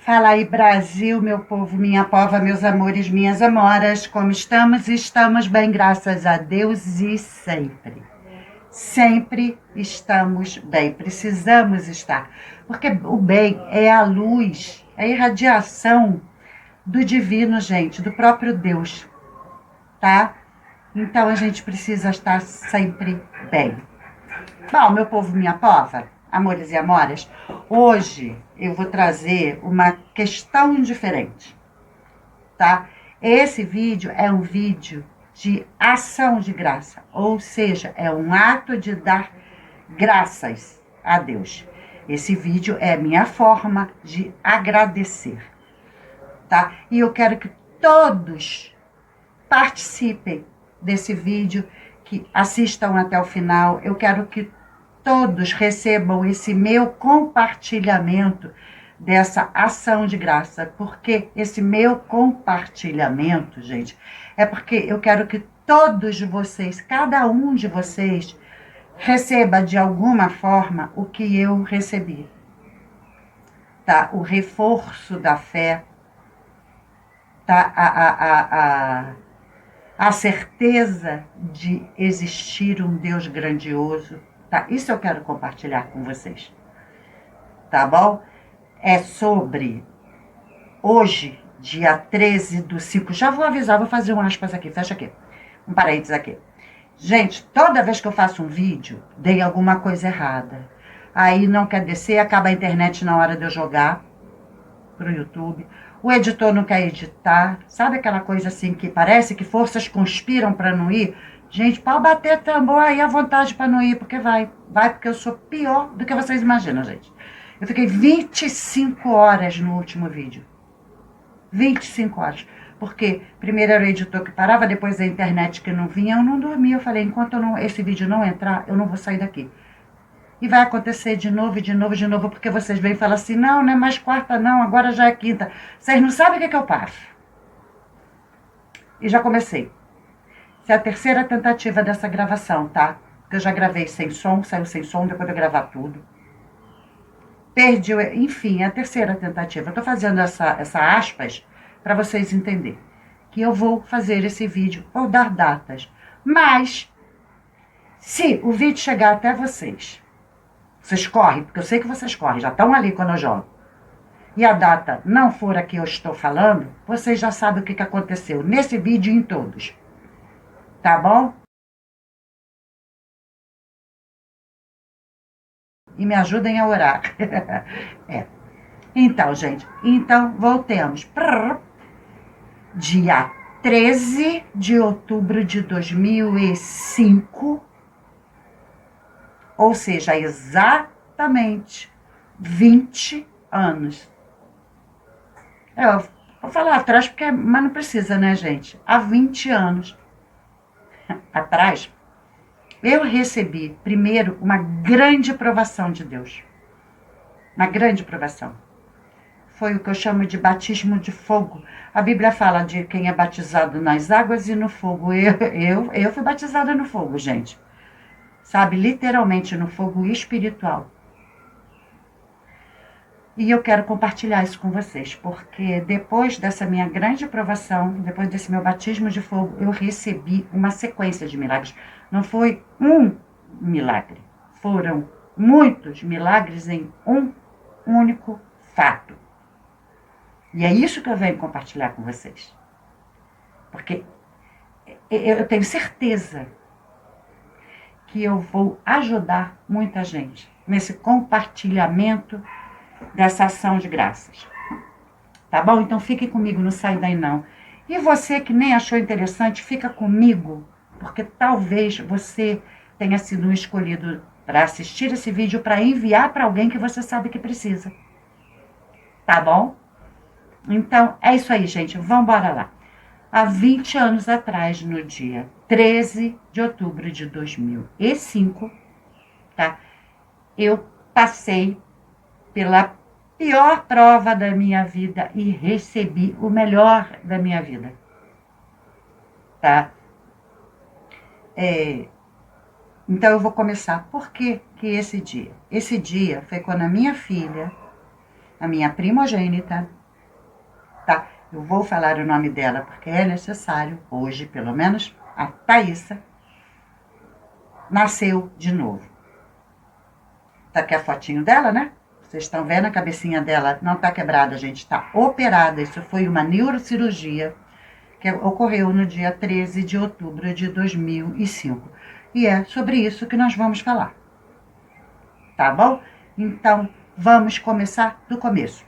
Fala aí, Brasil, meu povo, minha pova, meus amores, minhas amoras, como estamos? Estamos bem, graças a Deus e sempre. Sempre estamos bem, precisamos estar, porque o bem é a luz, é a irradiação do divino, gente, do próprio Deus, tá? Então a gente precisa estar sempre bem. Bom, meu povo, minha pova, amores e amoras, hoje eu vou trazer uma questão diferente, tá? Esse vídeo é um vídeo de ação de graça, ou seja, é um ato de dar graças a Deus. Esse vídeo é minha forma de agradecer, tá? E eu quero que todos participem desse vídeo, que assistam até o final. Eu quero que todos recebam esse meu compartilhamento dessa ação de graça, porque esse meu compartilhamento, gente, é porque eu quero que todos vocês, cada um de vocês, receba de alguma forma o que eu recebi, tá? O reforço da fé, tá? A certeza de existir um Deus grandioso, tá? Isso eu quero compartilhar com vocês, tá bom? É sobre hoje, dia 13/5. Já vou avisar, vou fazer um aspas aqui, fecha aqui, um parênteses aqui. Gente, toda vez que eu faço um vídeo, dei alguma coisa errada. Aí não quer descer, acaba a internet na hora de eu jogar pro YouTube. O editor não quer editar. Sabe aquela coisa assim que parece que forças conspiram para não ir? Gente, pode bater tambor aí à vontade para não ir, porque vai. Vai porque eu sou pior do que vocês imaginam, gente. Eu fiquei 25 horas no último vídeo. 25 horas. Porque primeiro era o editor que parava, depois a internet que não vinha, eu não dormia. Eu falei, enquanto esse vídeo não entrar, eu não vou sair daqui. E vai acontecer de novo, de novo, de novo, porque vocês vêm e falam assim, não é mais quarta não, agora já é quinta. Vocês não sabem o que eu passo. E já comecei. Essa é a terceira tentativa dessa gravação, tá? Porque eu já gravei sem som, saiu sem som, depois de eu gravar tudo. Perdi, enfim, é a terceira tentativa. Eu tô fazendo essa aspas para vocês entenderem que eu vou fazer esse vídeo ou dar datas. Mas, se o vídeo chegar até vocês correm, porque eu sei que vocês correm, já estão ali quando eu jogo, e a data não for a que eu estou falando, vocês já sabem o que aconteceu nesse vídeo e em todos. Tá bom? E me ajudem a orar. É. Então, gente, voltemos. Dia 13 de outubro de 2005, ou seja, exatamente 20 anos. Eu vou falar atrás, mas não precisa, né, gente? Há 20 anos atrás, eu recebi, primeiro, uma grande provação de Deus. Uma grande provação. Foi o que eu chamo de batismo de fogo. A Bíblia fala de quem é batizado nas águas e no fogo. Eu fui batizada no fogo, gente. Sabe, literalmente no fogo espiritual. E eu quero compartilhar isso com vocês, porque depois dessa minha grande provação, depois desse meu batismo de fogo, eu recebi uma sequência de milagres. Não foi um milagre, foram muitos milagres em um único fato. E é isso que eu venho compartilhar com vocês. Porque eu tenho certeza que eu vou ajudar muita gente nesse compartilhamento dessa ação de graças. Tá bom? Então fique comigo, não sai daí não. E você que nem achou interessante, fica comigo, porque talvez você tenha sido escolhido para assistir esse vídeo, para enviar para alguém que você sabe que precisa. Tá bom? Então, é isso aí, gente. Vamos embora lá. Há 20 anos atrás, no dia 13 de outubro de 2005, tá? Eu passei pela pior prova da minha vida e recebi o melhor da minha vida, tá? Então eu vou começar. Por que esse dia? Esse dia foi quando a minha filha a minha primogênita, tá? Eu vou falar o nome dela porque é necessário, hoje pelo menos, a Thaísa, nasceu de novo. Tá aqui a fotinho dela, né? Vocês estão vendo, a cabecinha dela não tá quebrada, gente, tá operada. Isso foi uma neurocirurgia que ocorreu no dia 13 de outubro de 2005. E é sobre isso que nós vamos falar. Tá bom? Então, vamos começar do começo.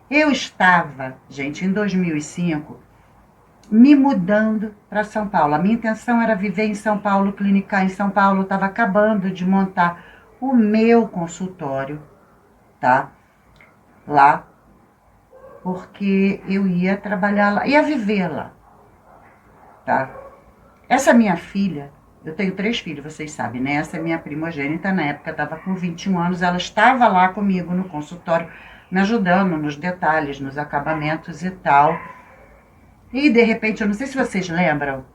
Eu estava, gente, em 2005, me mudando para São Paulo. A minha intenção era viver em São Paulo, clinicar em São Paulo. Eu estava acabando de montar o meu consultório, tá? Lá, porque eu ia trabalhar lá, ia viver lá, tá? Essa minha filha, eu tenho 3 filhos, vocês sabem, né? Essa é minha primogênita, na época estava com 21 anos, ela estava lá comigo no consultório, me ajudando nos detalhes, nos acabamentos e tal. E, de repente, eu não sei se vocês lembram,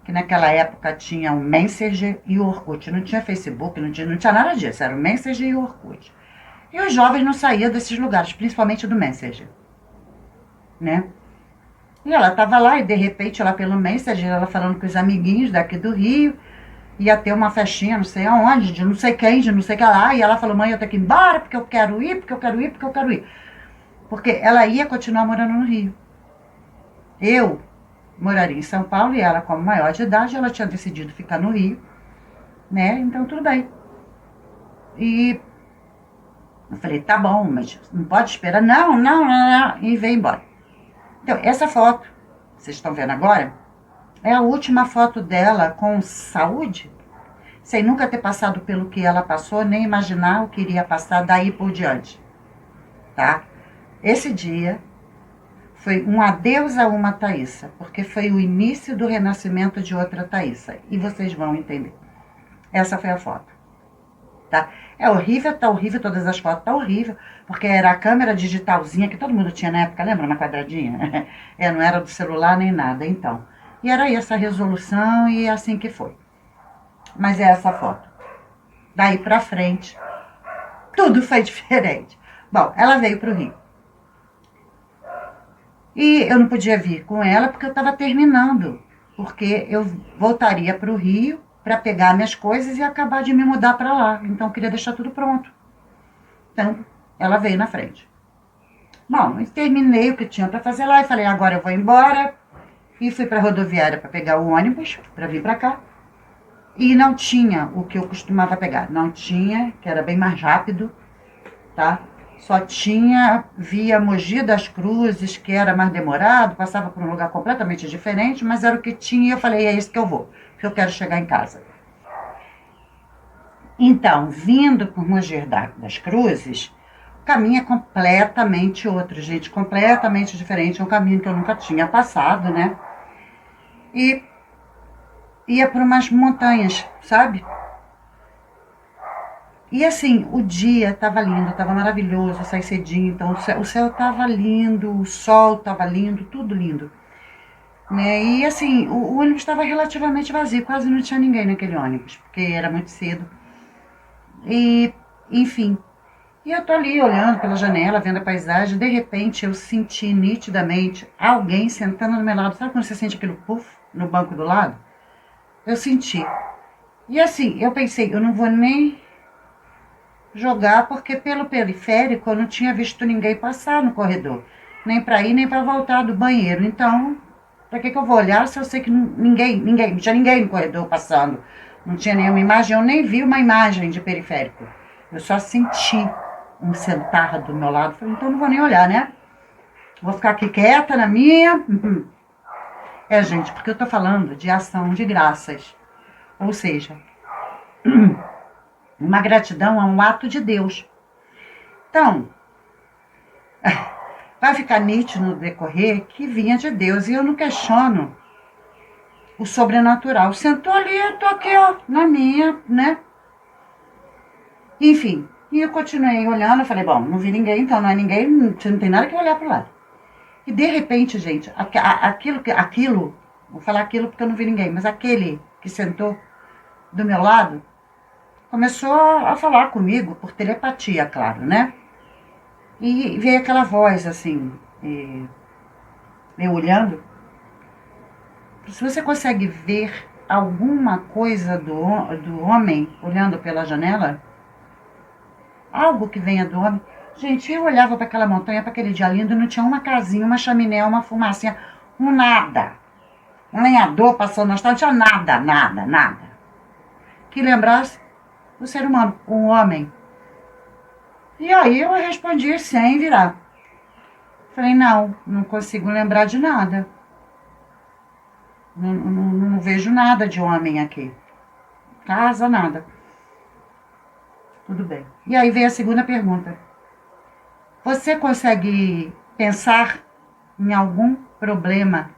que naquela época tinha o Messenger e o Orkut. Não tinha Facebook, não tinha nada disso, era o Messenger e o Orkut. E os jovens não saíam desses lugares, principalmente do Messenger, né? E ela estava lá e, de repente, ela pelo Messenger, ela falando com os amiguinhos daqui do Rio, ia ter uma festinha, não sei aonde, de não sei quem, de não sei que lá. E ela falou, mãe, eu tenho que ir embora, porque eu quero ir, porque eu quero ir, porque eu quero ir. Porque ela ia continuar morando no Rio. Eu moraria em São Paulo e ela, como maior de idade, ela tinha decidido ficar no Rio, né? Então, tudo bem. E eu falei, tá bom, mas não pode esperar. Não, não, não, não. E veio embora. Então, essa foto, vocês estão vendo agora, é a última foto dela com saúde, sem nunca ter passado pelo que ela passou, nem imaginar o que iria passar daí por diante, tá? Esse dia foi um adeus a uma Thaísa, porque foi o início do renascimento de outra Thaísa, e vocês vão entender. Essa foi a foto, tá? É horrível, tá horrível, todas as fotos tá horrível, porque era a câmera digitalzinha que todo mundo tinha na época, lembra? Uma quadradinha? Não era do celular nem nada, então. E era essa resolução e assim que foi. Mas é essa foto. Daí pra frente, tudo foi diferente. Bom, ela veio pro Rio. E eu não podia vir com ela porque eu estava terminando. Porque eu voltaria pro Rio para pegar minhas coisas e acabar de me mudar para lá. Então eu queria deixar tudo pronto. Então, ela veio na frente. Bom, eu terminei o que tinha para fazer lá e falei, agora eu vou embora. E fui para a rodoviária para pegar o ônibus, para vir para cá. E não tinha o que eu costumava pegar. Não tinha, que era bem mais rápido, tá? Só tinha via Mogi das Cruzes, que era mais demorado, passava por um lugar completamente diferente, mas era o que tinha e eu falei, é esse que eu vou, porque eu quero chegar em casa. Então, vindo por Mogi das Cruzes, o caminho é completamente outro, gente, completamente diferente, é um caminho que eu nunca tinha passado, né? E ia por umas montanhas, sabe? E assim, o dia estava lindo, estava maravilhoso, eu saí cedinho, então o céu estava lindo, o sol estava lindo, tudo lindo. Né? E assim, o ônibus estava relativamente vazio, quase não tinha ninguém naquele ônibus, porque era muito cedo. E, enfim, e eu tô ali olhando pela janela, vendo a paisagem, de repente eu senti nitidamente alguém sentando no meu lado. Sabe quando você sente aquele puff no banco do lado? Eu senti. E assim, eu pensei, eu não vou nem jogar, porque pelo periférico eu não tinha visto ninguém passar no corredor, nem para ir nem para voltar do banheiro. Então, para que eu vou olhar se eu sei que não tinha ninguém no corredor passando, não tinha nenhuma imagem, eu nem vi uma imagem de periférico, eu só senti um sentar do meu lado. Falei, então não vou nem olhar, né? Vou ficar aqui quieta na minha. Gente, porque eu tô falando de ação de graças, ou seja, uma gratidão a um ato de Deus. Então, vai ficar nítido no decorrer que vinha de Deus. E eu não questiono o sobrenatural. Sentou ali, eu tô aqui, ó, na minha, né? Enfim, e eu continuei olhando. Eu falei, bom, não vi ninguém, então não é ninguém, não tem nada que olhar pro lado. E de repente, gente, aquilo, vou falar aquilo porque eu não vi ninguém, mas aquele que sentou do meu lado começou a falar comigo, por telepatia, claro, né? E veio aquela voz assim, eu olhando. Se você consegue ver alguma coisa do homem olhando pela janela, algo que venha do homem. Gente, eu olhava para aquela montanha, para aquele dia lindo, e não tinha uma casinha, uma chaminé, uma fumacinha, um nada. Um lenhador passando na estrada, não tinha nada, nada, nada. Que lembrasse o ser humano, o homem. E aí eu respondi sem virar. Falei, não, não consigo lembrar de nada. Não vejo nada de homem aqui. Casa, nada. Tudo bem. E aí veio a segunda pergunta. Você consegue pensar em algum problema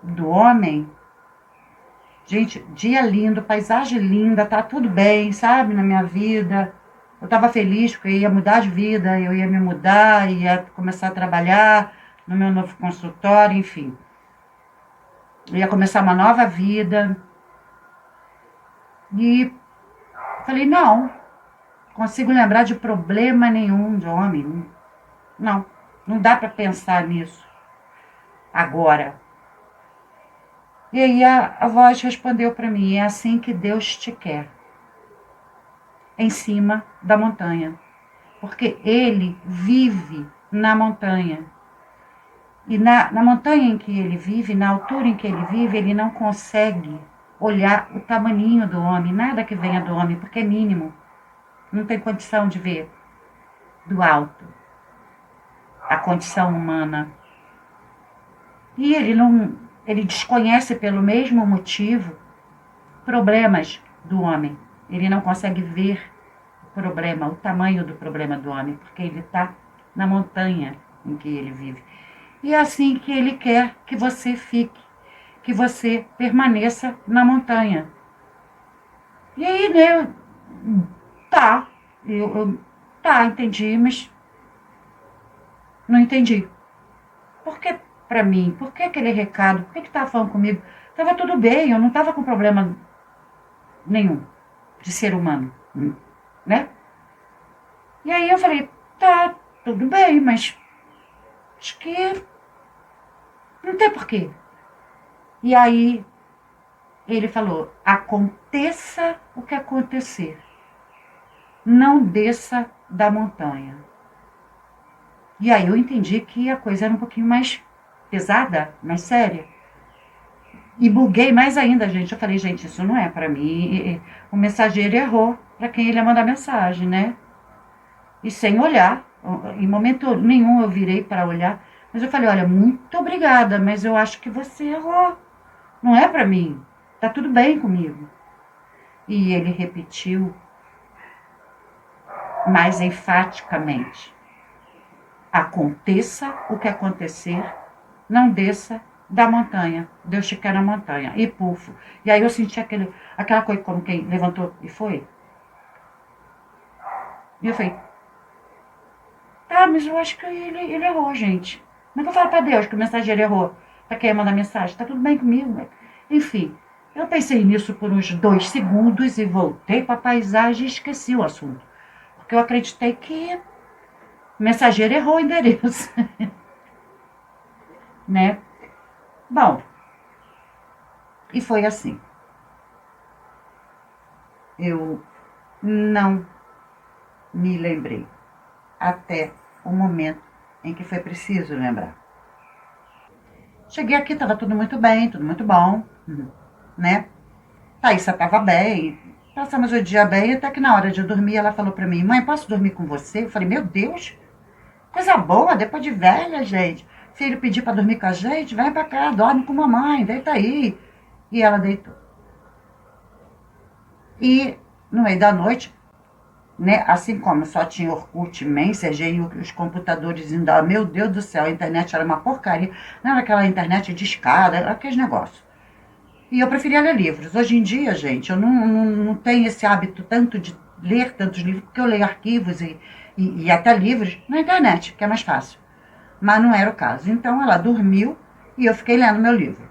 do homem? Gente, dia lindo, paisagem linda, tá tudo bem, sabe, na minha vida. Eu tava feliz porque eu ia mudar de vida, eu ia me mudar, ia começar a trabalhar no meu novo consultório, enfim. Eu ia começar uma nova vida. E falei, não consigo lembrar de problema nenhum de homem. Não, não dá para pensar nisso agora. E aí a voz respondeu para mim, é assim que Deus te quer. Em cima da montanha. Porque ele vive na montanha. E na montanha em que ele vive, na altura em que ele vive, ele não consegue olhar o tamaninho do homem, nada que venha do homem, porque é mínimo. Não tem condição de ver do alto a condição humana. E ele desconhece pelo mesmo motivo problemas do homem. Ele não consegue ver o problema, o tamanho do problema do homem, porque ele está na montanha em que ele vive. E é assim que ele quer que você fique, que você permaneça na montanha. E aí, né, tá, tá, entendi, mas não entendi. Por que para mim? Por que aquele recado? Por que estava falando comigo? Tava tudo bem, eu não tava com problema nenhum de ser humano, né? E aí eu falei, tá, tudo bem, mas acho que não tem porquê. E aí ele falou, aconteça o que acontecer, não desça da montanha. E aí eu entendi que a coisa era um pouquinho mais pesada, mais séria. E buguei mais ainda, gente. Eu falei, gente, isso não é para mim. O mensageiro errou para quem ele ia mandar mensagem, né? E sem olhar. Em momento nenhum eu virei para olhar. Mas eu falei, olha, muito obrigada, mas eu acho que você errou. Não é para mim. Tá tudo bem comigo. E ele repetiu mais enfaticamente. Aconteça o que acontecer, não desça da montanha. Deus te quer na montanha. E pufo. E aí eu senti aquela coisa como quem levantou e foi. E eu falei, tá, mas eu acho que ele errou, gente. Não vou falar pra Deus que o mensageiro errou. Pra quem ia mandar mensagem. Tá tudo bem comigo. Enfim, eu pensei nisso por uns 2 segundos e voltei pra paisagem e esqueci o assunto. Porque eu acreditei que o mensageiro errou o endereço. Né? Bom, e foi assim. Eu não me lembrei até o momento em que foi preciso lembrar. Cheguei aqui, estava tudo muito bem, tudo muito bom, né? Thaísa estava bem, passamos o dia bem, até que na hora de eu dormir ela falou para mim, mãe, posso dormir com você? Eu falei, meu Deus, coisa boa, depois de velha, gente. Filho pedir para dormir com a gente, vem para cá, dorme com mamãe, deita aí. E ela deitou. E no meio da noite, né, assim como só tinha Orkut, Messenger e os computadores ainda, meu Deus do céu, a internet era uma porcaria, não era aquela internet de escada, era aqueles negócios. E eu preferia ler livros. Hoje em dia, gente, eu não tenho esse hábito tanto de ler tantos livros, porque eu leio arquivos e até livros na internet, que é mais fácil. Mas não era o caso. Então ela dormiu e eu fiquei lendo meu livro.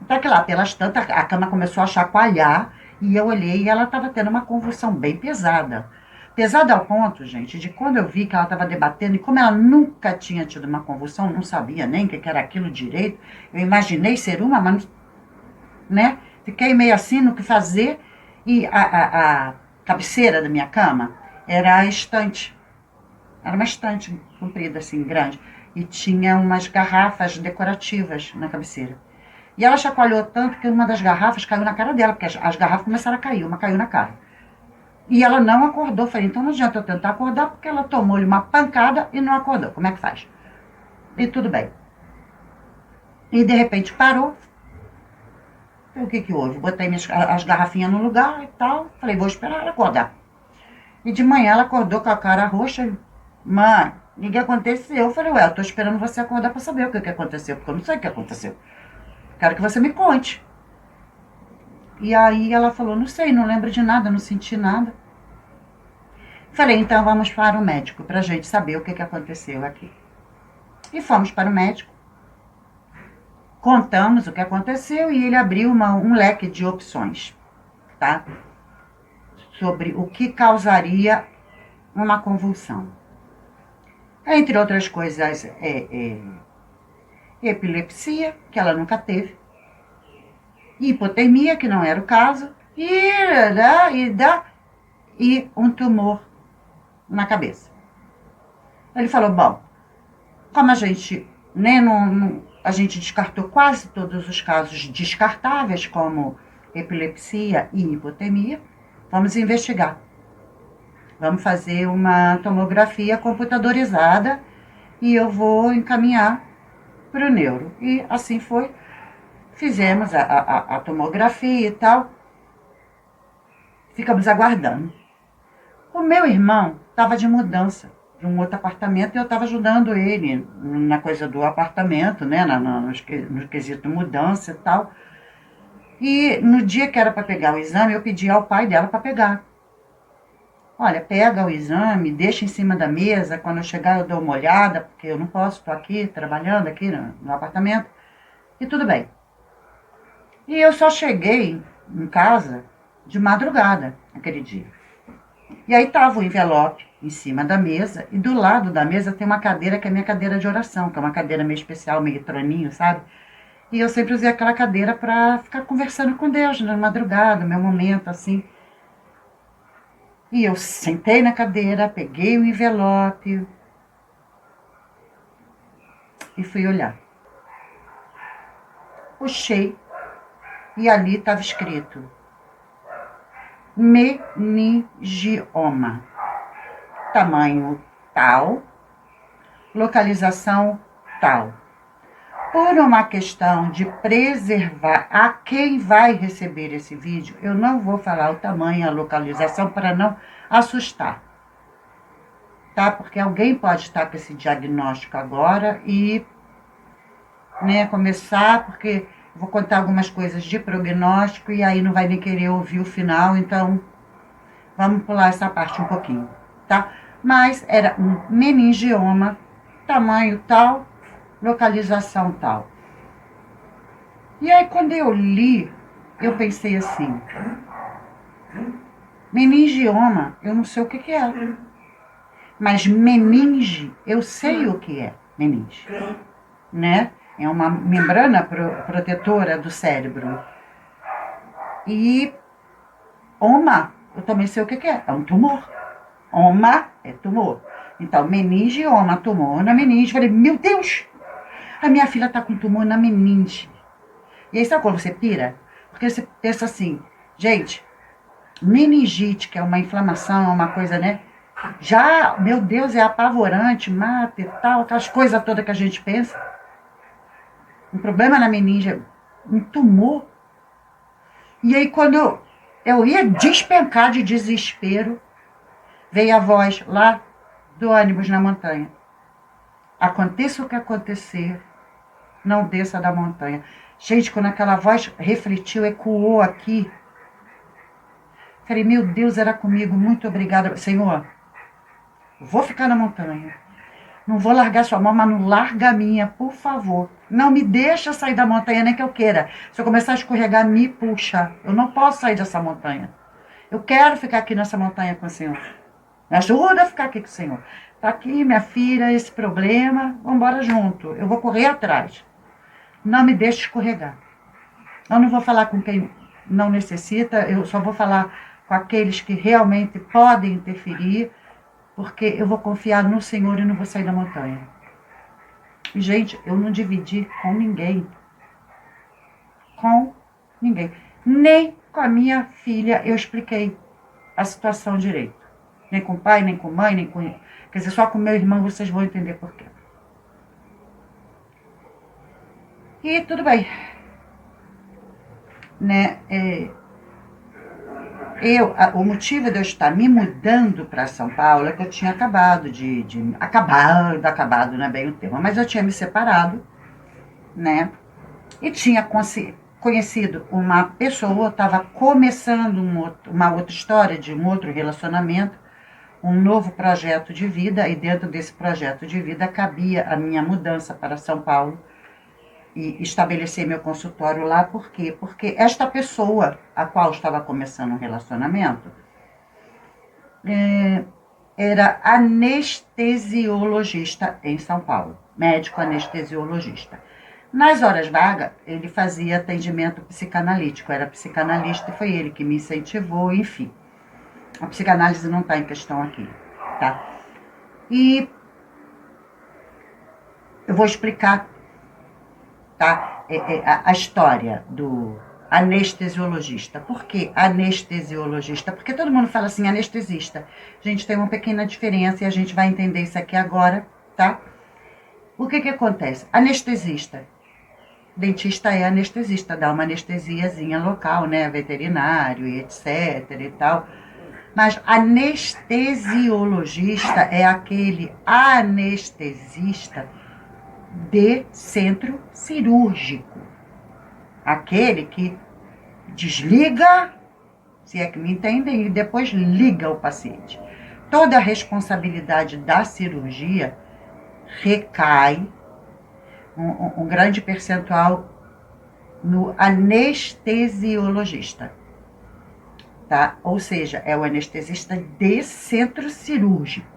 Até que lá, pelas tantas, a cama começou a chacoalhar e eu olhei e ela estava tendo uma convulsão bem pesada. Pesado ao ponto, gente, de quando eu vi que ela estava debatendo, e como ela nunca tinha tido uma convulsão, não sabia nem o que era aquilo direito, eu imaginei ser uma, mas, né? Fiquei meio assim no que fazer, e a cabeceira da minha cama era a estante. Era uma estante comprida, assim, grande. E tinha umas garrafas decorativas na cabeceira. E ela chacoalhou tanto que uma das garrafas caiu na cara dela, porque as garrafas começaram a cair, uma caiu na cara. E ela não acordou. Falei, então não adianta eu tentar acordar, porque ela tomou-lhe uma pancada e não acordou. Como é que faz? E tudo bem. E de repente parou. O que houve? Botei as garrafinhas no lugar e tal. Falei, vou esperar ela acordar. E de manhã ela acordou com a cara roxa. Mãe, o que aconteceu? Eu falei, ué, eu tô esperando você acordar pra saber o que aconteceu, porque eu não sei o que aconteceu. Quero que você me conte. E aí ela falou, não sei, não lembro de nada, não senti nada. Falei, então vamos para o médico, pra gente saber o que aconteceu aqui. E fomos para o médico. Contamos o que aconteceu e ele abriu um leque de opções, tá? Sobre o que causaria uma convulsão. Entre outras coisas, epilepsia, que ela nunca teve, hipotermia, que não era o caso, e um tumor na cabeça. Ele falou, bom, como a gente, né, a gente descartou quase todos os casos descartáveis, como epilepsia e hipotermia, vamos investigar. Vamos fazer uma tomografia computadorizada e eu vou encaminhar para o neuro. E assim foi. Fizemos a tomografia e tal. Ficamos aguardando. O meu irmão estava de mudança para um outro apartamento e eu estava ajudando ele na coisa do apartamento, né, no quesito mudança e tal. E no dia que era para pegar o exame, eu pedi ao pai dela para pegar. Olha, pega o exame, deixa em cima da mesa, quando eu chegar eu dou uma olhada, porque eu não posso, estou aqui trabalhando aqui no apartamento, e tudo bem. E eu só cheguei em casa de madrugada, aquele dia. E aí estava o envelope em cima da mesa, e do lado da mesa tem uma cadeira que é a minha cadeira de oração, que é uma cadeira meio especial, meio troninho, sabe? E eu sempre usei aquela cadeira para ficar conversando com Deus na madrugada, meu momento, assim. E eu sentei na cadeira, peguei o envelope e fui olhar. Puxei e ali estava escrito meningioma, tamanho tal, localização tal. Por uma questão de preservar a quem vai receber esse vídeo, eu não vou falar o tamanho, a localização, para não assustar. Tá? Porque alguém pode estar com esse diagnóstico agora e, né, começar, porque eu vou contar algumas coisas de prognóstico e aí não vai nem querer ouvir o final, então vamos pular essa parte um pouquinho, tá? Mas era um meningioma, tamanho tal, localização tal. E aí quando eu li, eu pensei assim, meningioma, eu não sei o que é. Mas meninge, eu sei o que é meninge, né? É uma membrana protetora do cérebro. E oma, eu também sei o que é um tumor. Oma é tumor. Então, meningioma, tumor na meninge. Falei, meu Deus, a minha filha tá com tumor na meninge. E aí, sabe quando você pira? Porque você pensa assim, gente, meningite, que é uma inflamação, é uma coisa, né? Já, meu Deus, é apavorante, mata e tal, aquelas coisas todas que a gente pensa. Um problema na meninge, um tumor. E aí, quando eu ia despencar de desespero, veio a voz lá do ônibus na montanha. Aconteça o que acontecer, não desça da montanha. Gente, quando aquela voz refletiu, ecoou aqui. Falei, meu Deus, era comigo, muito obrigada. Senhor, vou ficar na montanha. Não vou largar sua mão, mas não larga a minha, por favor. Não me deixa sair da montanha, nem que eu queira. Se eu começar a escorregar, me puxa. Eu não posso sair dessa montanha. Eu quero ficar aqui nessa montanha com o Senhor. Me ajuda a ficar aqui com o Senhor. Tá aqui, minha filha, esse problema, vamos embora junto. Eu vou correr atrás. Não me deixe escorregar. Eu não vou falar com quem não necessita, eu só vou falar com aqueles que realmente podem interferir, porque eu vou confiar no Senhor e não vou sair da montanha. E, gente, eu não dividi com ninguém. Com ninguém. Nem com a minha filha eu expliquei a situação direito. Nem com o pai, nem com a mãe, nem com... Quer dizer, só com o meu irmão vocês vão entender por quê. E tudo bem. Né? O motivo de eu estar me mudando para São Paulo é que eu tinha acabado acabado não é bem o termo, mas eu tinha me separado, né? E tinha conhecido uma pessoa, estava começando uma outra história de um outro relacionamento, um novo projeto de vida, e dentro desse projeto de vida cabia a minha mudança para São Paulo e estabelecer meu consultório lá. Por quê? Porque esta pessoa, a qual estava começando um relacionamento, era anestesiologista em São Paulo, médico anestesiologista. Nas horas vagas, ele fazia atendimento psicanalítico, era psicanalista e foi ele que me incentivou, enfim. A psicanálise não está em questão aqui, tá? E eu vou explicar, tá? A história do anestesiologista. Por que anestesiologista? Porque todo mundo fala assim, anestesista. Gente, tem uma pequena diferença e a gente vai entender isso aqui agora, tá? O que acontece? Anestesista. Dentista é anestesista, dá uma anestesiazinha local, né? Veterinário e etc e tal. Mas anestesiologista é aquele anestesista de centro cirúrgico. Aquele que desliga, se é que me entendem, e depois liga o paciente. Toda a responsabilidade da cirurgia recai um grande percentual no anestesiologista, tá? Ou seja, é o anestesista de centro cirúrgico,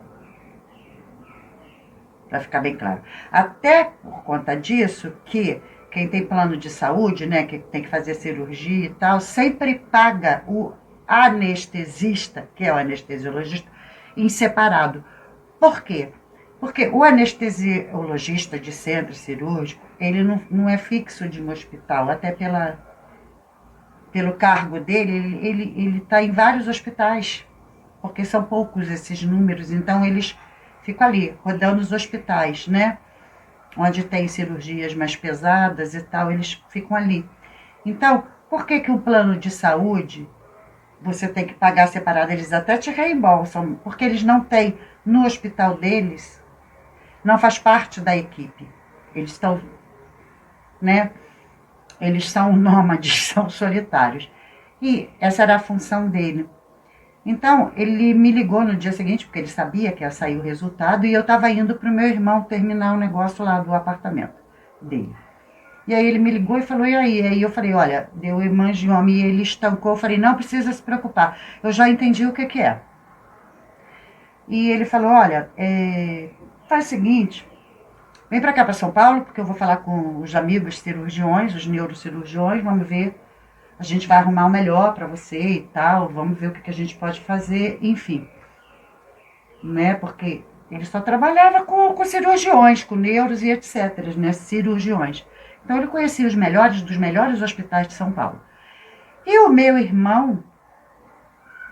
para ficar bem claro. Até por conta disso que quem tem plano de saúde, né, que tem que fazer cirurgia e tal, sempre paga o anestesista, que é o anestesiologista, em separado. Por quê? Porque o anestesiologista de centro cirúrgico, ele não é fixo de um hospital, até pelo cargo dele, ele está em vários hospitais, porque são poucos esses números, então eles ficam ali, rodando os hospitais, né? Onde tem cirurgias mais pesadas e tal, eles ficam ali. Então, por que o plano de saúde você tem que pagar separado? Eles até te reembolsam, porque eles não têm no hospital deles, não faz parte da equipe. Eles estão, né? Eles são nômades, são solitários. E essa era a função dele. Então, ele me ligou no dia seguinte, porque ele sabia que ia sair o resultado, e eu estava indo para o meu irmão terminar o negócio lá do apartamento dele. E aí ele me ligou e falou, e aí? Aí eu falei, olha, deu hemangioma, e ele estancou. Eu falei, não precisa se preocupar, eu já entendi o que é. E ele falou, olha, faz o seguinte, vem para cá, para São Paulo, porque eu vou falar com os amigos cirurgiões, os neurocirurgiões, vamos ver, a gente vai arrumar o melhor para você e tal, vamos ver o que a gente pode fazer, enfim. Né, porque ele só trabalhava com cirurgiões, com neuros e etc, né, cirurgiões. Então ele conhecia os melhores dos melhores hospitais de São Paulo. E o meu irmão,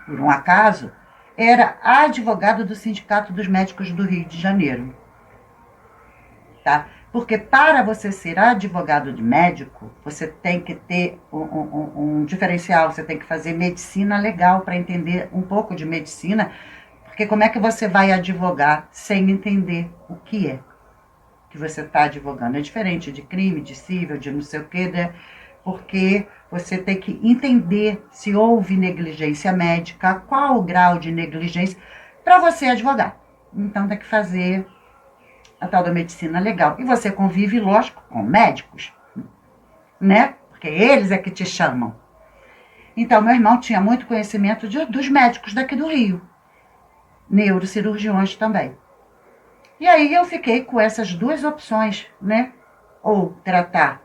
por um acaso, era advogado do Sindicato dos Médicos do Rio de Janeiro. Tá? Porque para você ser advogado de médico, você tem que ter um diferencial, você tem que fazer medicina legal para entender um pouco de medicina, porque como é que você vai advogar sem entender o que é que você está advogando? É diferente de crime, de civil, de não sei o que, né? Porque você tem que entender se houve negligência médica, qual o grau de negligência, para você advogar. Então tem que fazer a tal da medicina legal. E você convive, lógico, com médicos, né? Porque eles é que te chamam. Então, meu irmão tinha muito conhecimento dos médicos daqui do Rio. neurocirurgiões também. E aí eu fiquei com essas duas opções, né? Ou tratar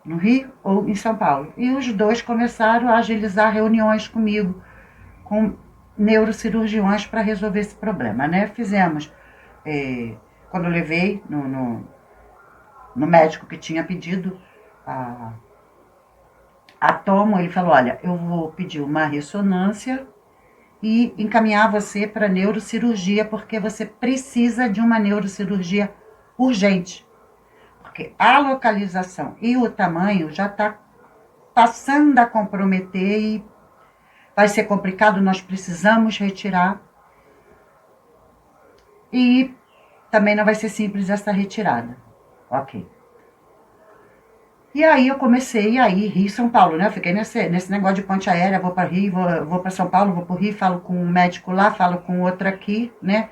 no Rio ou em São Paulo. E os dois começaram a agilizar reuniões comigo, com neurocirurgiões para resolver esse problema, né? Fizemos, quando eu levei no médico que tinha pedido a tomo, ele falou, olha, eu vou pedir uma ressonância e encaminhar você para neurocirurgia, porque você precisa de uma neurocirurgia urgente. Porque a localização e o tamanho já está passando a comprometer e vai ser complicado, nós precisamos retirar. E também não vai ser simples essa retirada. Ok. E aí eu comecei a ir Rio e São Paulo, né? Eu fiquei nesse negócio de ponte aérea, vou para Rio, vou para São Paulo, vou para o Rio, falo com um médico lá, falo com outro aqui, né?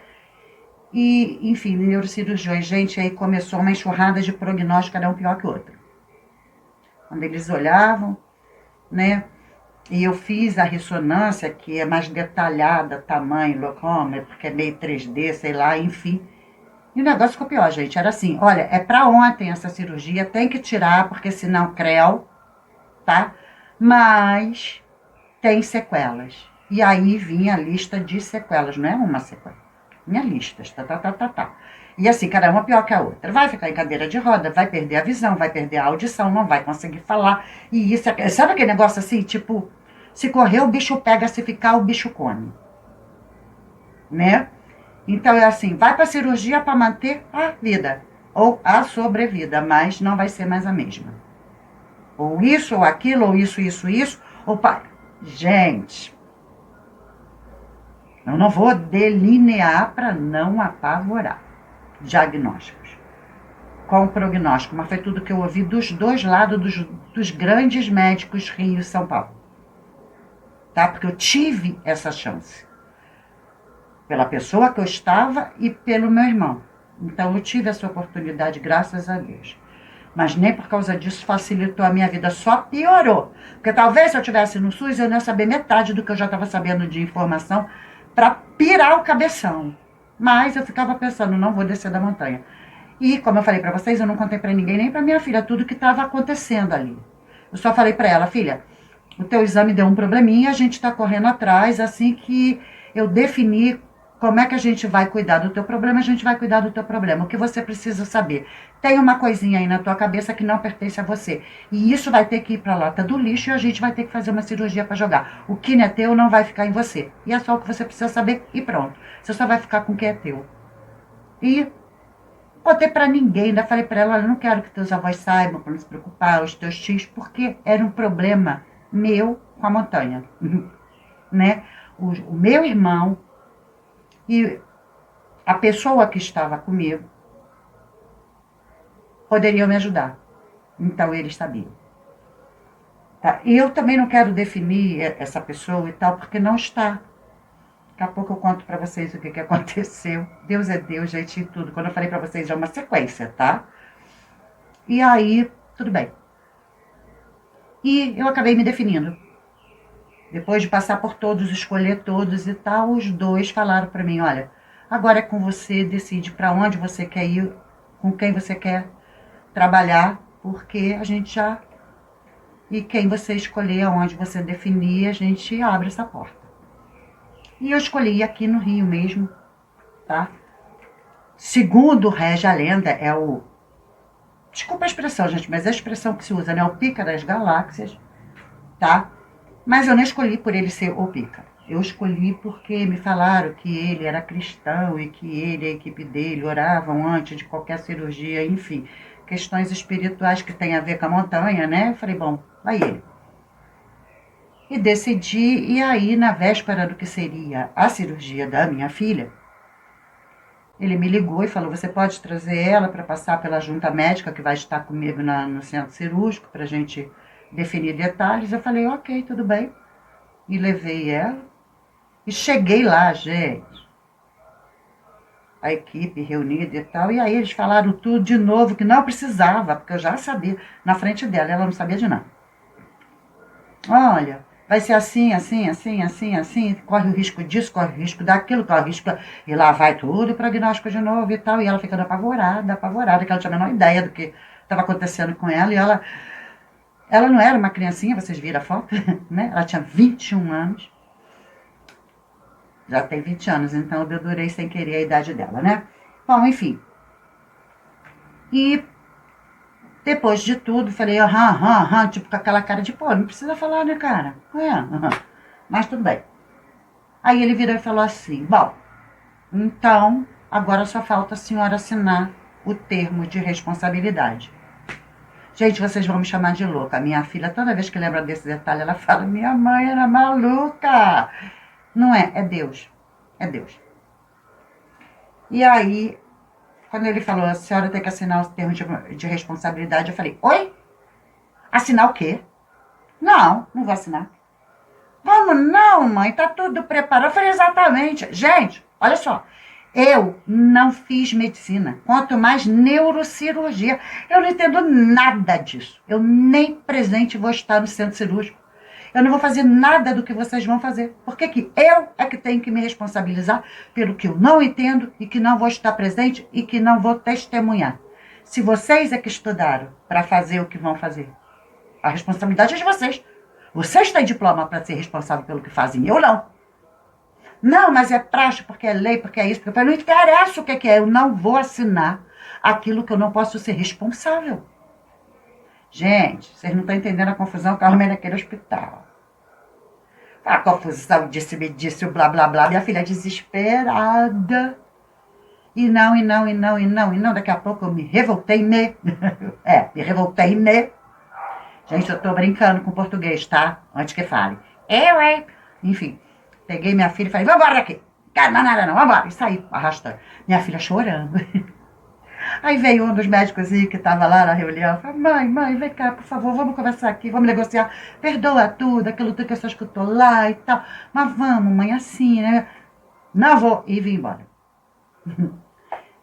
E, enfim, neurocirurgiões, gente, aí começou uma enxurrada de prognóstico, cada um pior que o outro. Quando eles olhavam, né? E eu fiz a ressonância, que é mais detalhada, tamanho, locômetro, porque é meio 3D, sei lá, enfim. E o negócio ficou pior, gente. Era assim, olha, é para ontem essa cirurgia, tem que tirar, porque senão creu, tá? Mas tem sequelas. E aí vinha a lista de sequelas, não é uma sequela. Vinha listas, tá. E assim, cada uma pior que a outra. Vai ficar em cadeira de roda, vai perder a visão, vai perder a audição, não vai conseguir falar. E isso, sabe aquele negócio assim, tipo, se correr o bicho pega, se ficar o bicho come. Né? Então é assim, vai para a cirurgia para manter a vida, ou a sobrevida, mas não vai ser mais a mesma. Ou isso, ou aquilo, ou isso, ou gente, eu não vou delinear para não apavorar. Diagnósticos. Com prognóstico, mas foi tudo que eu ouvi dos dois lados dos grandes médicos Rio e São Paulo. Tá? Porque eu tive essa chance. Pela pessoa que eu estava e pelo meu irmão. Então eu tive essa oportunidade, graças a Deus. Mas nem por causa disso facilitou a minha vida, só piorou. Porque talvez se eu estivesse no SUS, eu não ia saber metade do que eu já estava sabendo de informação para pirar o cabeção. Mas eu ficava pensando, não vou descer da montanha. E, como eu falei para vocês, eu não contei para ninguém, nem para minha filha, tudo que estava acontecendo ali. Eu só falei para ela, filha, o teu exame deu um probleminha, a gente está correndo atrás, assim que eu definir como é que a gente vai cuidar do teu problema, a gente vai cuidar do teu problema. O que você precisa saber? Tem uma coisinha aí na tua cabeça que não pertence a você. E isso vai ter que ir para a lata do lixo e a gente vai ter que fazer uma cirurgia para jogar. O que não é teu não vai ficar em você. E é só o que você precisa saber e pronto. Você só vai ficar com o que é teu. E contei para ninguém, ainda falei para ela, eu não quero que teus avós saibam, para não se preocupar, os teus tios, porque era um problema meu com a montanha. Né? O meu irmão e a pessoa que estava comigo poderiam me ajudar. Então eles sabiam. Tá? E eu também não quero definir essa pessoa e tal, porque não está. Daqui a pouco eu conto para vocês o que aconteceu. Deus é Deus, gente, e tudo. Quando eu falei para vocês, é uma sequência, tá? E aí, tudo bem. E eu acabei me definindo. Depois de passar por todos, escolher todos e tal, os dois falaram para mim, olha, agora é com você, decide para onde você quer ir, com quem você quer trabalhar, porque a gente já... E quem você escolher, aonde você definir, a gente abre essa porta. E eu escolhi aqui no Rio mesmo, tá? Segundo rege a lenda, é o... Desculpa a expressão, gente, mas é a expressão que se usa, né? O pica das galáxias, tá? Mas eu não escolhi por ele ser o pica. Eu escolhi porque me falaram que ele era cristão e que ele e a equipe dele oravam antes de qualquer cirurgia, enfim. Questões espirituais que tem a ver com a montanha, né? Eu falei, bom, vai ele. E decidi, e aí na véspera do que seria a cirurgia da minha filha, ele me ligou e falou, você pode trazer ela para passar pela junta médica que vai estar comigo no centro cirúrgico para a gente definir detalhes. Eu falei, ok, tudo bem. E levei ela. E cheguei lá, gente. A equipe reunida e tal. E aí eles falaram tudo de novo, que não precisava, porque eu já sabia. Na frente dela, ela não sabia de nada. Olha, vai ser assim, assim, assim, assim, assim, corre o risco disso, corre o risco daquilo, corre o risco... E lá vai tudo, o prognóstico de novo e tal, e ela ficando apavorada, apavorada, que ela tinha a menor ideia do que estava acontecendo com ela, e ela não era uma criancinha, vocês viram a foto, né? Ela tinha 21 anos, já tem 20 anos, então eu dedurei sem querer a idade dela, né? Bom, enfim. E depois de tudo, falei, aham, aham, aham, tipo com aquela cara de, pô, não precisa falar, né, cara? É, aham. Mas tudo bem. Aí ele virou e falou assim, bom, então agora só falta a senhora assinar o termo de responsabilidade. Gente, vocês vão me chamar de louca. Minha filha, toda vez que lembra desse detalhe, ela fala, minha mãe era maluca. Não é, é Deus. É Deus. E aí, quando ele falou, a senhora tem que assinar o termo de responsabilidade, eu falei, oi? Assinar o quê? Não, não vou assinar. Como não, mãe? Tá tudo preparado. Eu falei, exatamente. Gente, olha só. Eu não fiz medicina, quanto mais neurocirurgia. Eu não entendo nada disso. Eu nem presente vou estar no centro cirúrgico. Eu não vou fazer nada do que vocês vão fazer. Por que que eu é que tenho que me responsabilizar pelo que eu não entendo e que não vou estar presente e que não vou testemunhar? Se vocês é que estudaram para fazer o que vão fazer, a responsabilidade é de vocês. Vocês têm diploma para ser responsável pelo que fazem, eu não. Não, mas é praxe, porque é lei, porque é isso. Porque não interessa o que é, eu não vou assinar aquilo que eu não posso ser responsável. Gente, vocês não estão entendendo a confusão que eu arrumei naquele hospital. A confusão, disse-me, disse o blá blá blá. Minha filha desesperada. E não, e não, e não, e não, e não. Daqui a pouco eu me revoltei, né? Me revoltei, né? Gente, eu tô brincando com português, tá? Antes que fale. Eu, hein? Enfim, peguei minha filha e falei, vambora daqui. Não quero mais nada não, vambora. E saí arrastando. Minha filha chorando. Aí veio um dos médicos que tava lá na reunião. Falei, mãe, vem cá, por favor, vamos conversar aqui, vamos negociar. Perdoa tudo, aquilo tudo que a senhora escutou lá e tal. Mas vamos, mãe, assim, né? Não vou. E vim embora.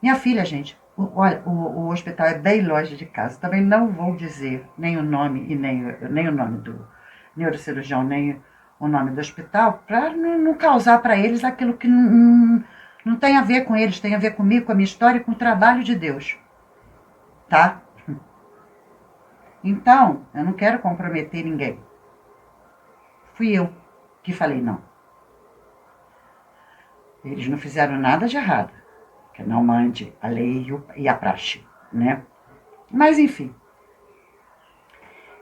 Minha filha, gente, olha, o hospital é bem longe de casa. Também não vou dizer nem o nome e nem o nome do neurocirurgião, nem o nome do hospital, para não causar para eles aquilo que não tem a ver com eles, tem a ver comigo, com a minha história e com o trabalho de Deus. Tá? Então, eu não quero comprometer ninguém. Fui eu que falei não. Eles não fizeram nada de errado. Que não mande a lei e a praxe, né? Mas, enfim.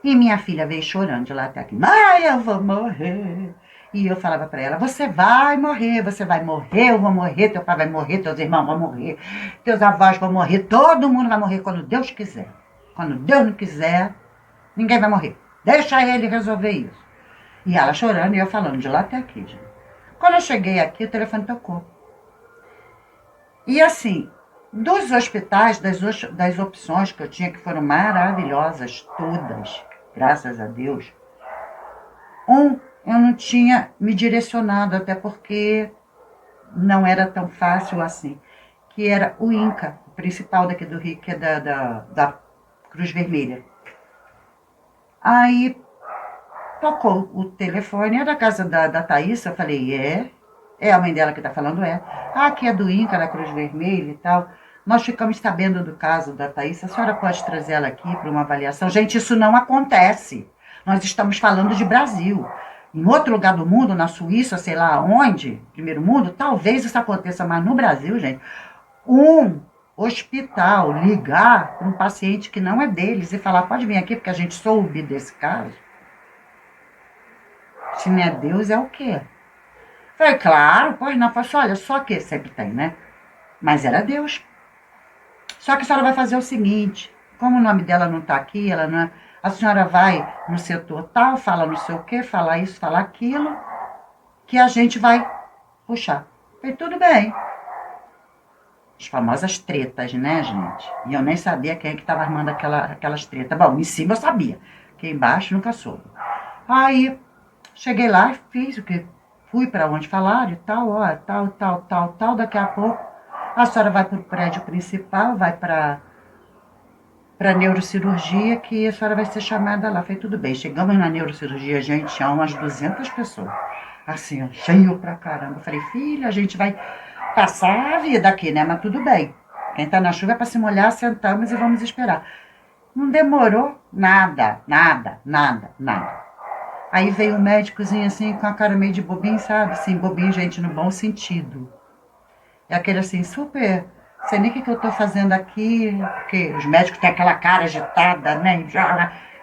E minha filha veio chorando de lá até aqui. Mãe, eu vou morrer. E eu falava para ela, você vai morrer, eu vou morrer, teu pai vai morrer, teus irmãos vão morrer, teus avós vão morrer, todo mundo vai morrer quando Deus quiser. Quando Deus não quiser, ninguém vai morrer. Deixa ele resolver isso. E ela chorando e eu falando de lá até aqui, gente. Quando eu cheguei aqui, o telefone tocou. E assim, dos hospitais, das opções que eu tinha, que foram maravilhosas, todas, graças a Deus, eu não tinha me direcionado, até porque não era tão fácil assim, que era o INCA, o principal daqui do Rio, que é da Cruz Vermelha. Aí tocou o telefone, é da casa da Thaís, eu falei, é a mãe dela que está falando, é. Ah, aqui é do INCA, da Cruz Vermelha e tal. Nós ficamos sabendo do caso da Thaís, a senhora pode trazer ela aqui para uma avaliação? Gente, isso não acontece. Nós estamos falando de Brasil. Em outro lugar do mundo, na Suíça, sei lá onde, primeiro mundo, talvez isso aconteça, mas no Brasil, gente, um hospital ligar para um paciente que não é deles e falar, pode vir aqui porque a gente soube desse caso. Se não é Deus, é o quê? Falei, claro, pois não. Falei, olha, só que sempre tem, né? Mas era Deus. Só que a senhora vai fazer o seguinte, como o nome dela não está aqui, ela não é, a senhora vai no setor tal, fala não sei o quê, fala isso, fala aquilo, que a gente vai puxar. Falei, tudo bem. As famosas tretas, né, gente? E eu nem sabia quem é que estava armando aquelas tretas. Bom, em cima eu sabia, que embaixo nunca soube. Aí, cheguei lá, fiz o que fui para onde falaram e tal, ó, tal, daqui a pouco a senhora vai para o prédio principal, vai para para neurocirurgia que a senhora vai ser chamada lá. Falei, tudo bem. Chegamos na neurocirurgia, gente, tinha umas 200 pessoas. Assim, ó, cheio pra caramba. Falei, filha, a gente vai passar a vida aqui, né? Mas tudo bem. Quem tá na chuva é pra se molhar, sentamos e vamos esperar. Não demorou nada, nada, nada, nada. Aí veio um médicozinho assim, com a cara meio de bobinho, sabe? Assim, bobinho, gente, no bom sentido. É aquele assim, super. Sei nem o que eu tô fazendo aqui, porque os médicos têm aquela cara agitada, né?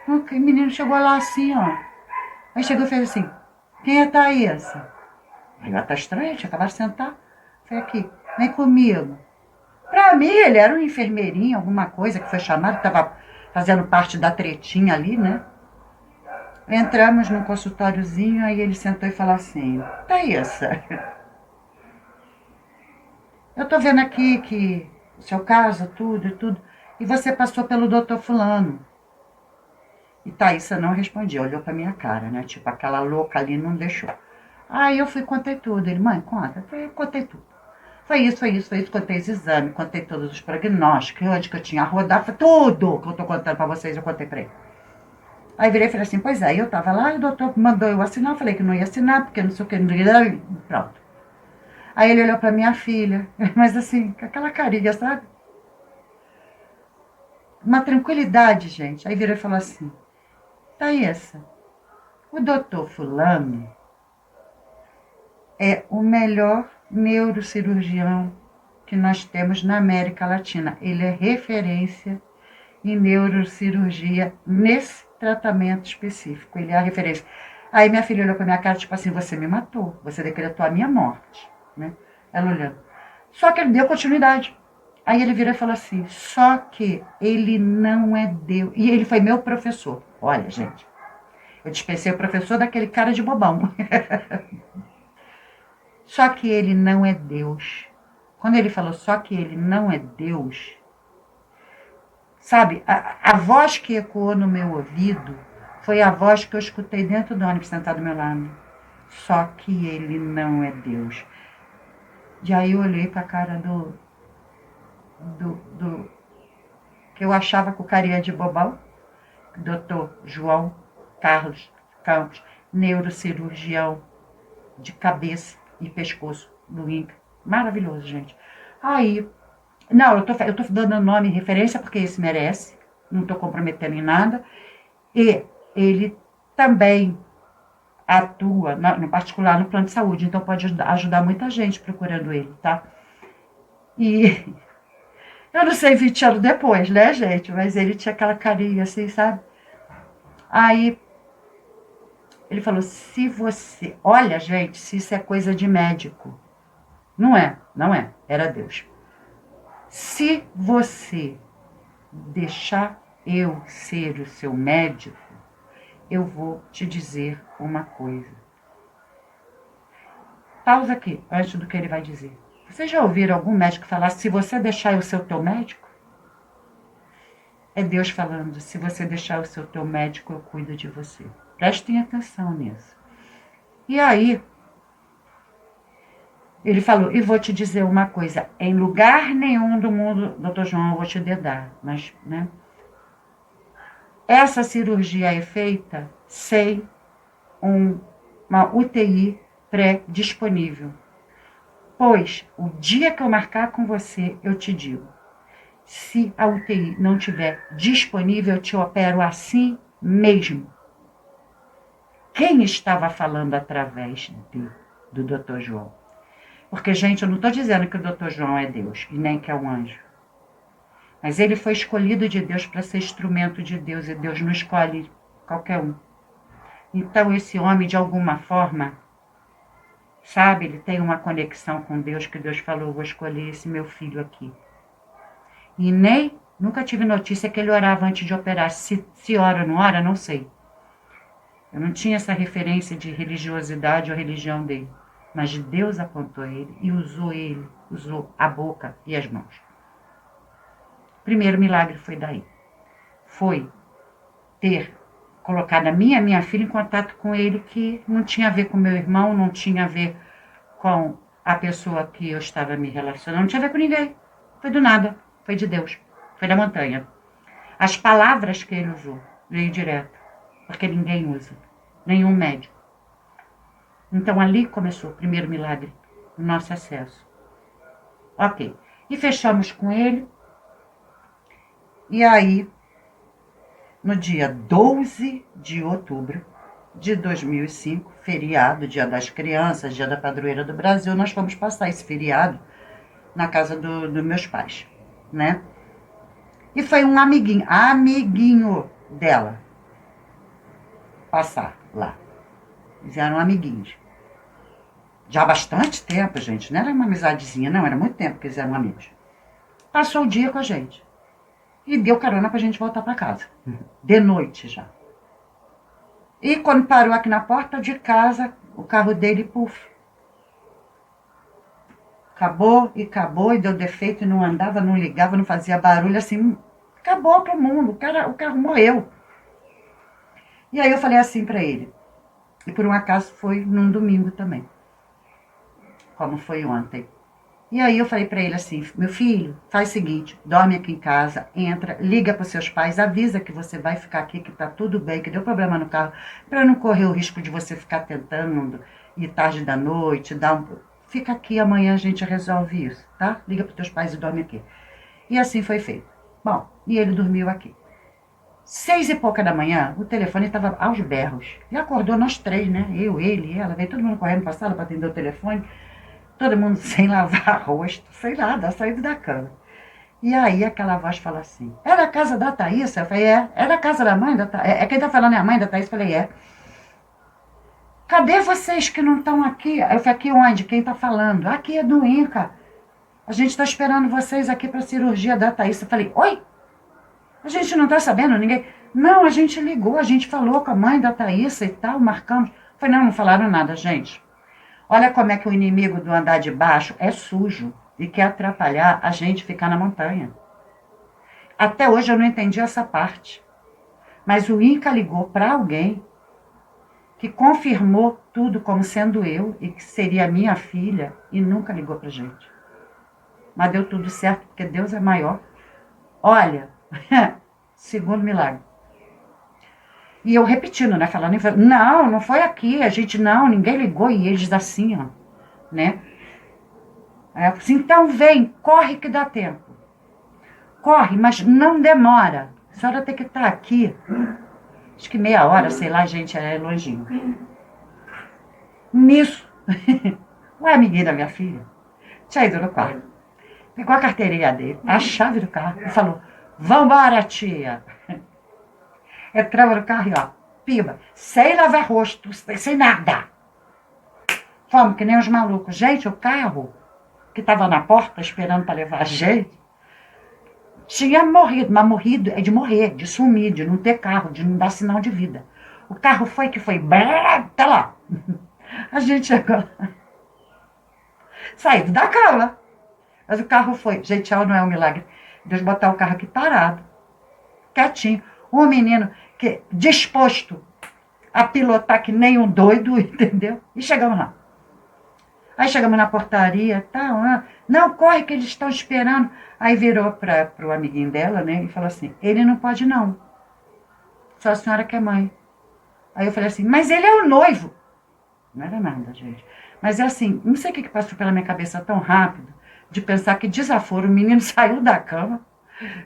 O menino chegou lá assim, ó. Aí chegou e fez assim: quem é Thaísa? Aí ela tá estranha, tinha acabado de sentar. Foi aqui, vem comigo. Pra mim, ele era um enfermeirinho, alguma coisa que foi chamado, tava fazendo parte da tretinha ali, né? Entramos num consultóriozinho, aí ele sentou e falou assim: Thaísa, eu tô vendo aqui que o seu caso, tudo e tudo, e você passou pelo doutor fulano. E Thaísa não respondia, olhou pra minha cara, né? Tipo, aquela louca ali não deixou. Aí eu fui e contei tudo. Ele, mãe, conta. Eu contei tudo. Foi isso, foi isso, foi isso. Contei os exames, contei todos os prognósticos, onde que eu tinha rodado, foi tudo que eu tô contando pra vocês, eu contei pra ele. Aí virei e falei assim, pois é, eu tava lá e o doutor mandou eu assinar, eu falei que não ia assinar, porque não sei o que, não ia, pronto. Aí ele olhou pra minha filha, mas assim, com aquela carinha, sabe? Uma tranquilidade, gente. Aí virou e falou assim, Thaísa, o doutor fulano é o melhor neurocirurgião que nós temos na América Latina. Ele é referência em neurocirurgia nesse tratamento específico. Ele é a referência. Aí minha filha olhou pra minha cara, tipo assim, você me matou, você decretou a minha morte, né? Ela olhando. Só que ele deu continuidade. Aí ele virou e falou assim, só que ele não é Deus. E ele foi meu professor. Olha, gente, eu dispensei o professor daquele cara de bobão. Só que ele não é Deus. Quando ele falou só que ele não é Deus, sabe, a voz que ecoou no meu ouvido foi a voz que eu escutei dentro do ônibus sentado do meu lado. Só que ele não é Deus. E aí eu olhei para a cara do que eu achava com carinha de bobão, doutor João Carlos Campos, neurocirurgião de cabeça e pescoço do INCA. Maravilhoso, gente. Aí, não, eu tô dando nome e referência porque esse merece, não tô comprometendo em nada. E ele também atua, no particular, no plano de saúde, então pode ajudar muita gente procurando ele, tá? E eu não sei 20 anos depois, né, gente? Mas ele tinha aquela carinha assim, sabe? Aí ele falou, se você... Olha, gente, se isso é coisa de médico. Não é, não é. Era Deus. Se você deixar eu ser o seu médico, eu vou te dizer uma coisa. Pausa aqui, antes do que ele vai dizer. Vocês já ouviram algum médico falar, se você deixar eu ser o teu médico? É Deus falando, se você deixar eu ser o teu médico, eu cuido de você. Prestem atenção nisso. E aí, ele falou, e vou te dizer uma coisa, em lugar nenhum do mundo, doutor João, eu vou te dedar, mas, né? Essa cirurgia é feita sem uma UTI pré-disponível. Pois, o dia que eu marcar com você, eu te digo. Se a UTI não estiver disponível, eu te opero assim mesmo. Quem estava falando através do Dr. João? Porque, gente, eu não estou dizendo que o Dr. João é Deus, e nem que é um anjo. Mas ele foi escolhido de Deus para ser instrumento de Deus, e Deus não escolhe qualquer um. Então, esse homem, de alguma forma, sabe, ele tem uma conexão com Deus, que Deus falou, vou escolher esse meu filho aqui. E nunca tive notícia que ele orava antes de operar. Se ora ou não ora, não sei. Eu não tinha essa referência de religiosidade ou religião dele. Mas Deus apontou ele, usou a boca e as mãos. O primeiro milagre foi daí. Foi ter colocado a minha filha em contato com ele, que não tinha a ver com meu irmão, não tinha a ver com a pessoa que eu estava me relacionando, não tinha a ver com ninguém. Foi do nada, foi de Deus, foi da montanha. As palavras que ele usou, veio direto, porque ninguém usa, nenhum médico. Então ali começou o primeiro milagre, o nosso acesso. Ok, e fechamos com ele, e aí, no dia 12 de outubro de 2005, feriado, Dia das Crianças, Dia da Padroeira do Brasil, nós fomos passar esse feriado na casa dos meus pais, né? E foi um amiguinho dela, passar lá. Eles eram amiguinhos. Já há bastante tempo, gente. Não era uma amizadezinha, não. Era muito tempo que eles eram amigos. Passou o dia com a gente. E deu carona pra gente voltar pra casa. De noite já. E quando parou aqui na porta de casa, o carro dele, puf. Acabou, e deu defeito, e não andava, não ligava, não fazia barulho, assim. Acabou pro mundo. O carro morreu. E aí eu falei assim pra ele. E por um acaso foi num domingo também. Como foi ontem. E aí eu falei pra ele assim, meu filho, faz o seguinte, dorme aqui em casa, entra, liga pros seus pais, avisa que você vai ficar aqui, que tá tudo bem, que deu problema no carro, pra não correr o risco de você ficar tentando ir tarde da noite, fica aqui, amanhã a gente resolve isso, tá? Liga pros teus pais e dorme aqui. E assim foi feito. Bom, e ele dormiu aqui. 6 e pouca da manhã, o telefone estava aos berros. E acordou nós três, né? Eu, ele, ela, veio todo mundo correndo pra sala pra atender o telefone. Todo mundo sem lavar rosto, sei lá, da saída da cama. E aí aquela voz fala assim, é da casa da Thaís? Eu falei, é da casa da mãe da Thaís? Quem tá falando é a mãe da Thaís? Eu falei, é. Cadê vocês que não estão aqui? Eu falei, aqui onde? Quem tá falando? Aqui é do INCA. A gente tá esperando vocês aqui pra cirurgia da Thaís. Eu falei, oi? A gente não tá sabendo, ninguém... Não, a gente ligou, a gente falou com a mãe da Thaís e tal, marcamos. Eu falei, não falaram nada, gente. Olha como é que o inimigo do andar de baixo é sujo e quer atrapalhar a gente ficar na montanha. Até hoje eu não entendi essa parte. Mas o INCA ligou para alguém que confirmou tudo como sendo eu e que seria minha filha e nunca ligou pra gente. Mas deu tudo certo porque Deus é maior. Olha, segundo milagre. E eu repetindo, né, falando, não foi aqui, a gente não, ninguém ligou, e eles assim, ó, né. Aí eu falei assim, então vem, corre que dá tempo. Corre, mas não demora. A senhora tem que estar aqui. Acho que meia hora, sei lá, gente, é longinho. Nisso, o amiguinho da minha filha tinha ido no carro. Pegou a carteirinha dele, a chave do carro e falou, vambora, tia. Entrava no carro e ó, pimba, sem lavar rosto, sem nada. Fomos que nem os malucos. Gente, o carro que estava na porta esperando para levar a gente, tinha morrido, mas morrido é de morrer, de sumir, de não ter carro, de não dar sinal de vida. O carro foi que foi, tá lá. A gente chegou lá, saiu da cama. Mas o carro foi, gente, não é um milagre. Deus botar o carro aqui parado, quietinho. Um menino que disposto a pilotar que nem um doido, entendeu? E chegamos lá. Aí chegamos na portaria, tá, não, corre que eles estão esperando. Aí virou para o amiguinho dela, né, e falou assim, ele não pode não, só a senhora que é mãe. Aí eu falei assim, mas ele é o noivo. Não era nada, gente. Mas é assim, não sei o que passou pela minha cabeça tão rápido, de pensar que desaforo, o menino saiu da cama,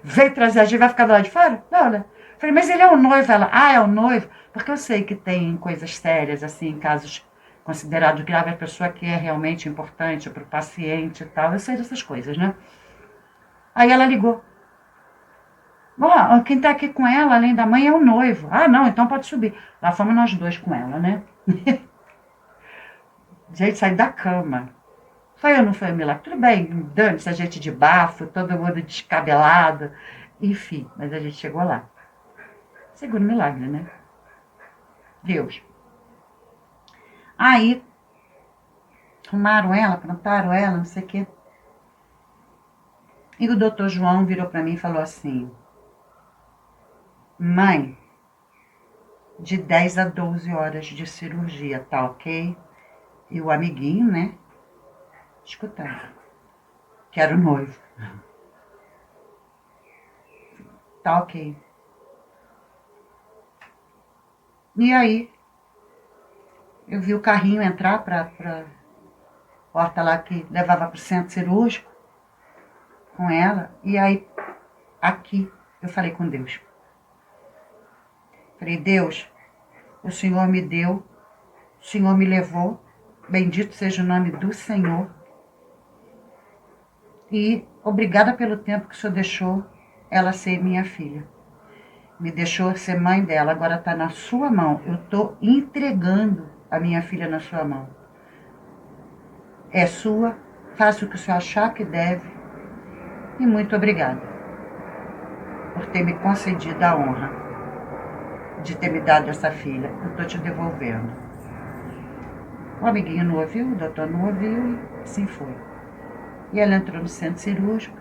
veio trazer a gente, vai ficar do lado de fora? Não, né? Falei, mas ele é o noivo. Ela, é o noivo. Porque eu sei que tem coisas sérias, assim, casos considerados graves, a pessoa que é realmente importante para o paciente e tal. Eu sei dessas coisas, né? Aí ela ligou. Quem tá aqui com ela, além da mãe, é o noivo. Ah, não, então pode subir. Lá fomos nós dois com ela, né? Gente, saí da cama. Foi ou não foi um milagre? Tudo bem, dane-se, a gente de bafo, todo mundo descabelado. Enfim, mas a gente chegou lá. Segundo milagre, né? Deus. Aí, arrumaram ela, plantaram ela, não sei o quê. E o doutor João virou para mim e falou assim, mãe, de 10 a 12 horas de cirurgia, tá ok? E o amiguinho, né, escutando, que era o noivo. Tá ok. E aí, eu vi o carrinho entrar pra porta lá que levava pro centro cirúrgico com ela. E aí, aqui, eu falei com Deus. Falei, Deus, o Senhor me deu, o Senhor me levou, bendito seja o nome do Senhor. E obrigada pelo tempo que o Senhor deixou ela ser minha filha. Me deixou ser mãe dela, agora está na sua mão. Eu estou entregando a minha filha na sua mão. É sua, faça o que o Senhor achar que deve. E muito obrigada por ter me concedido a honra de ter me dado essa filha. Eu estou te devolvendo. O amiguinho não ouviu, o doutor não ouviu e assim foi. E ela entrou no centro cirúrgico.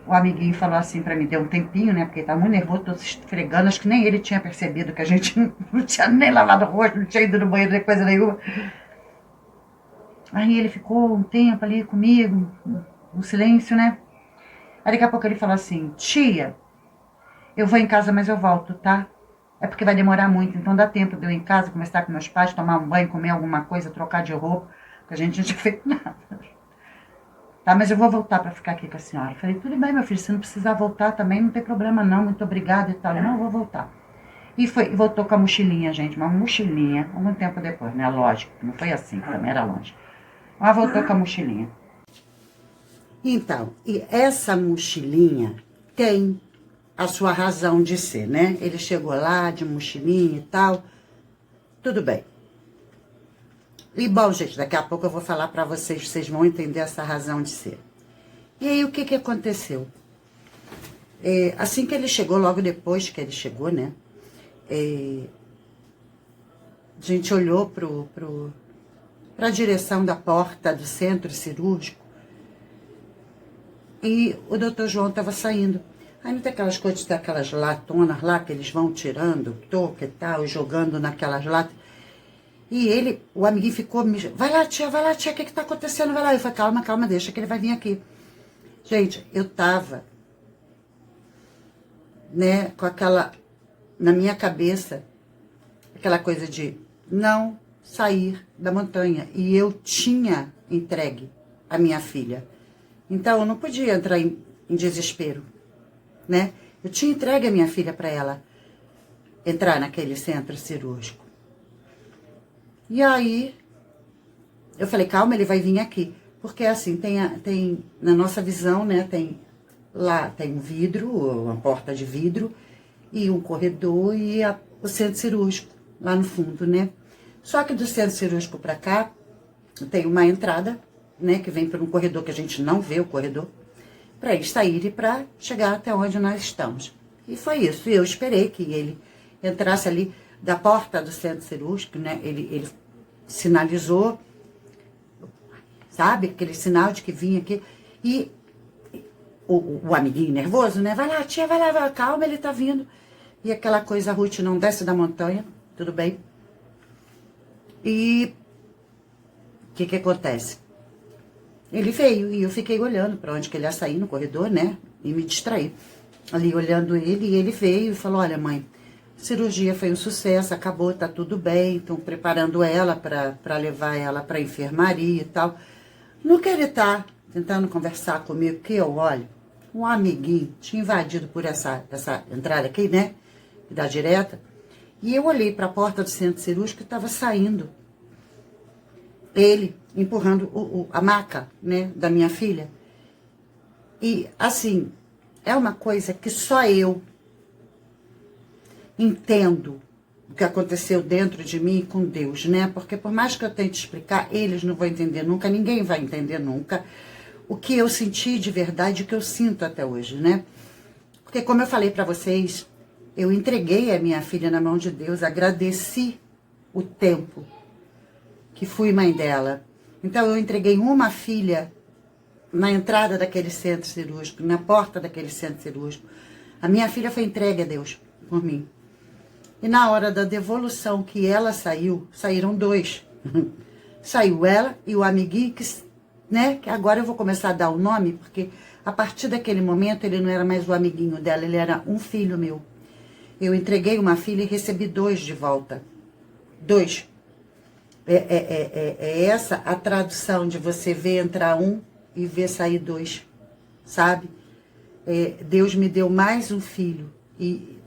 O amiguinho falou assim pra mim, deu um tempinho, né? Porque ele tava muito nervoso, todo se esfregando. Acho que nem ele tinha percebido que a gente não tinha nem lavado o rosto, não tinha ido no banheiro, nem coisa nenhuma. Aí ele ficou um tempo ali comigo, um silêncio, né? Aí daqui a pouco ele falou assim, tia, eu vou em casa, mas eu volto, tá? É porque vai demorar muito, então dá tempo de eu ir em casa, conversar com meus pais, tomar um banho, comer alguma coisa, trocar de roupa, porque a gente não tinha feito nada. Tá, mas eu vou voltar para ficar aqui com a senhora. Eu falei, tudo bem, meu filho, se não precisar voltar também, não tem problema não, muito obrigada e tal. Não, eu vou voltar. E voltou com a mochilinha, gente, uma mochilinha, algum tempo depois, né? Lógico, não foi assim, também era longe. Mas voltou com a mochilinha. Então, e essa mochilinha tem a sua razão de ser, né? Ele chegou lá de mochilinha e tal, tudo bem. E bom, gente, daqui a pouco eu vou falar pra vocês, vocês vão entender essa razão de ser. E aí, o que aconteceu? Assim que ele chegou, logo depois que ele chegou, né? A gente olhou pra direção da porta do centro cirúrgico e o doutor João estava saindo. Aí não tem aquelas coisas, daquelas latonas lá que eles vão tirando, toca e tal, e jogando naquelas latas. E ele, o amiguinho ficou, vai lá tia, o que tá acontecendo? Vai lá. Eu falei, calma, deixa que ele vai vir aqui. Gente, eu tava, né, com aquela, na minha cabeça, aquela coisa de não sair da montanha. E eu tinha entregue a minha filha. Então, eu não podia entrar em desespero, né? Eu tinha entregue a minha filha para ela entrar naquele centro cirúrgico. E aí, eu falei, calma, ele vai vir aqui. Porque assim, tem na nossa visão, né, lá tem um vidro, uma porta de vidro, e um corredor e o centro cirúrgico, lá no fundo, né. Só que do centro cirúrgico para cá, tem uma entrada, né, que vem por um corredor que a gente não vê o corredor, para eles saírem para chegar até onde nós estamos. E foi isso, e eu esperei que ele entrasse ali da porta do centro cirúrgico, né, ele sinalizou, sabe, aquele sinal de que vinha aqui, e o amiguinho nervoso, né, vai lá, tia, vai lá, calma, ele tá vindo, e aquela coisa, a Ruth não desce da montanha, tudo bem, e o que acontece? Ele veio, e eu fiquei olhando para onde que ele ia sair no corredor, né, e me distraí, ali olhando ele, e ele veio e falou, olha mãe, a cirurgia foi um sucesso, acabou, tá tudo bem, estão preparando ela para levar ela para enfermaria e tal. No que ele tá tentando conversar comigo, que eu olho, um amiguinho tinha invadido por essa entrada aqui, né, que dá direta, e eu olhei para a porta do centro cirúrgico e estava saindo. Ele empurrando a maca, né, da minha filha. E, assim, é uma coisa que só eu entendo o que aconteceu dentro de mim e com Deus, né? Porque por mais que eu tente explicar, eles não vão entender nunca, ninguém vai entender nunca o que eu senti de verdade, o que eu sinto até hoje, né? Porque como eu falei para vocês, eu entreguei a minha filha na mão de Deus, agradeci o tempo que fui mãe dela. Então eu entreguei uma filha na entrada daquele centro cirúrgico, na porta daquele centro cirúrgico. A minha filha foi entregue a Deus por mim. E na hora da devolução que ela saiu, saíram dois. Saiu ela e o amiguinho que né? Que agora eu vou começar a dar o nome, porque a partir daquele momento ele não era mais o amiguinho dela, ele era um filho meu. Eu entreguei uma filha e recebi 2 de volta. 2. É essa a tradução de você ver entrar um e ver sair 2, sabe? Deus me deu mais um filho. E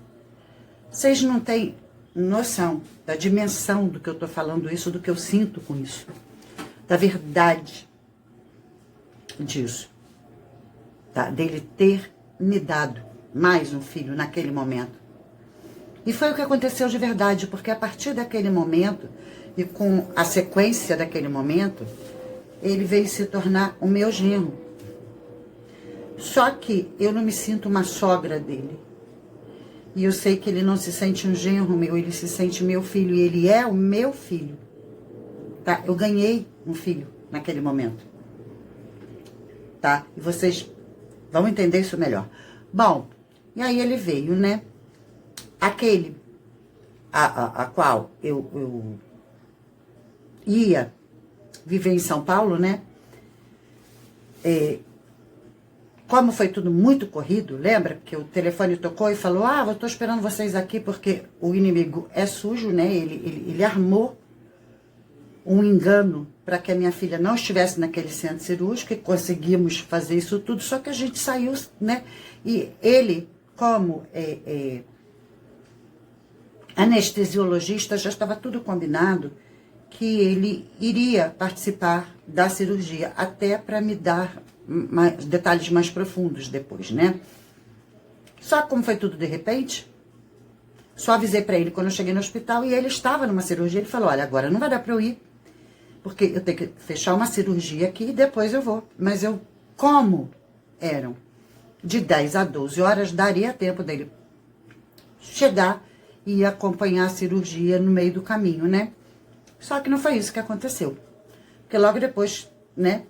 vocês não têm noção da dimensão do que eu tô falando isso, do que eu sinto com isso. Da verdade disso. Tá? Dele ter me dado mais um filho naquele momento. E foi o que aconteceu de verdade, porque a partir daquele momento, e com a sequência daquele momento, ele veio se tornar o meu genro. Só que eu não me sinto uma sogra dele. E eu sei que ele não se sente um genro meu, ele se sente meu filho, e ele é o meu filho. Tá? Eu ganhei um filho naquele momento. Tá? E vocês vão entender isso melhor. Bom, e aí ele veio, né? Aquele a qual eu ia viver em São Paulo, né? Como foi tudo muito corrido, lembra? Que o telefone tocou e falou, eu tô esperando vocês aqui porque o inimigo é sujo, né? Ele armou um engano para que a minha filha não estivesse naquele centro cirúrgico, e conseguimos fazer isso tudo, só que a gente saiu, né? E ele, como anestesiologista, já estava tudo combinado que ele iria participar da cirurgia, até para me dar detalhes mais profundos depois, né? Só que como foi tudo de repente, só avisei para ele quando eu cheguei no hospital e ele estava numa cirurgia. Ele falou, olha, agora não vai dar para eu ir, porque eu tenho que fechar uma cirurgia aqui e depois eu vou. Mas como eram de 10 a 12 horas, daria tempo dele chegar e acompanhar a cirurgia no meio do caminho, né? Só que não foi isso que aconteceu. Porque logo depois, né?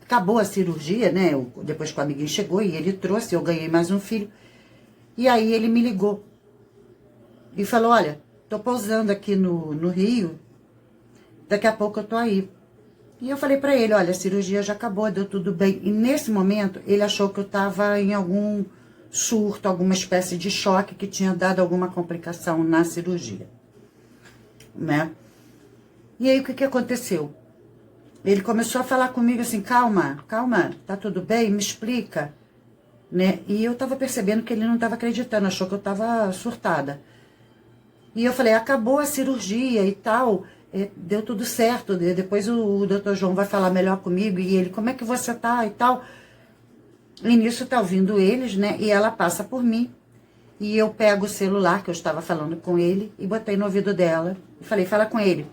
Acabou a cirurgia, né? Depois que o amiguinho chegou e ele trouxe, eu ganhei mais um filho. E aí ele me ligou. E falou, olha, tô pousando aqui no Rio, daqui a pouco eu tô aí. E eu falei pra ele, olha, a cirurgia já acabou, deu tudo bem. E nesse momento, ele achou que eu tava em algum surto, alguma espécie de choque, que tinha dado alguma complicação na cirurgia, né? E aí, o que aconteceu? Ele começou a falar comigo assim, calma, tá tudo bem? Me explica, né? E eu tava percebendo que ele não tava acreditando, achou que eu tava surtada. E eu falei, acabou a cirurgia e tal, deu tudo certo, depois o doutor João vai falar melhor comigo, e ele, como é que você tá e tal? E nisso tá ouvindo eles, né? E ela passa por mim. E eu pego o celular que eu estava falando com ele e botei no ouvido dela. E falei, fala com ele.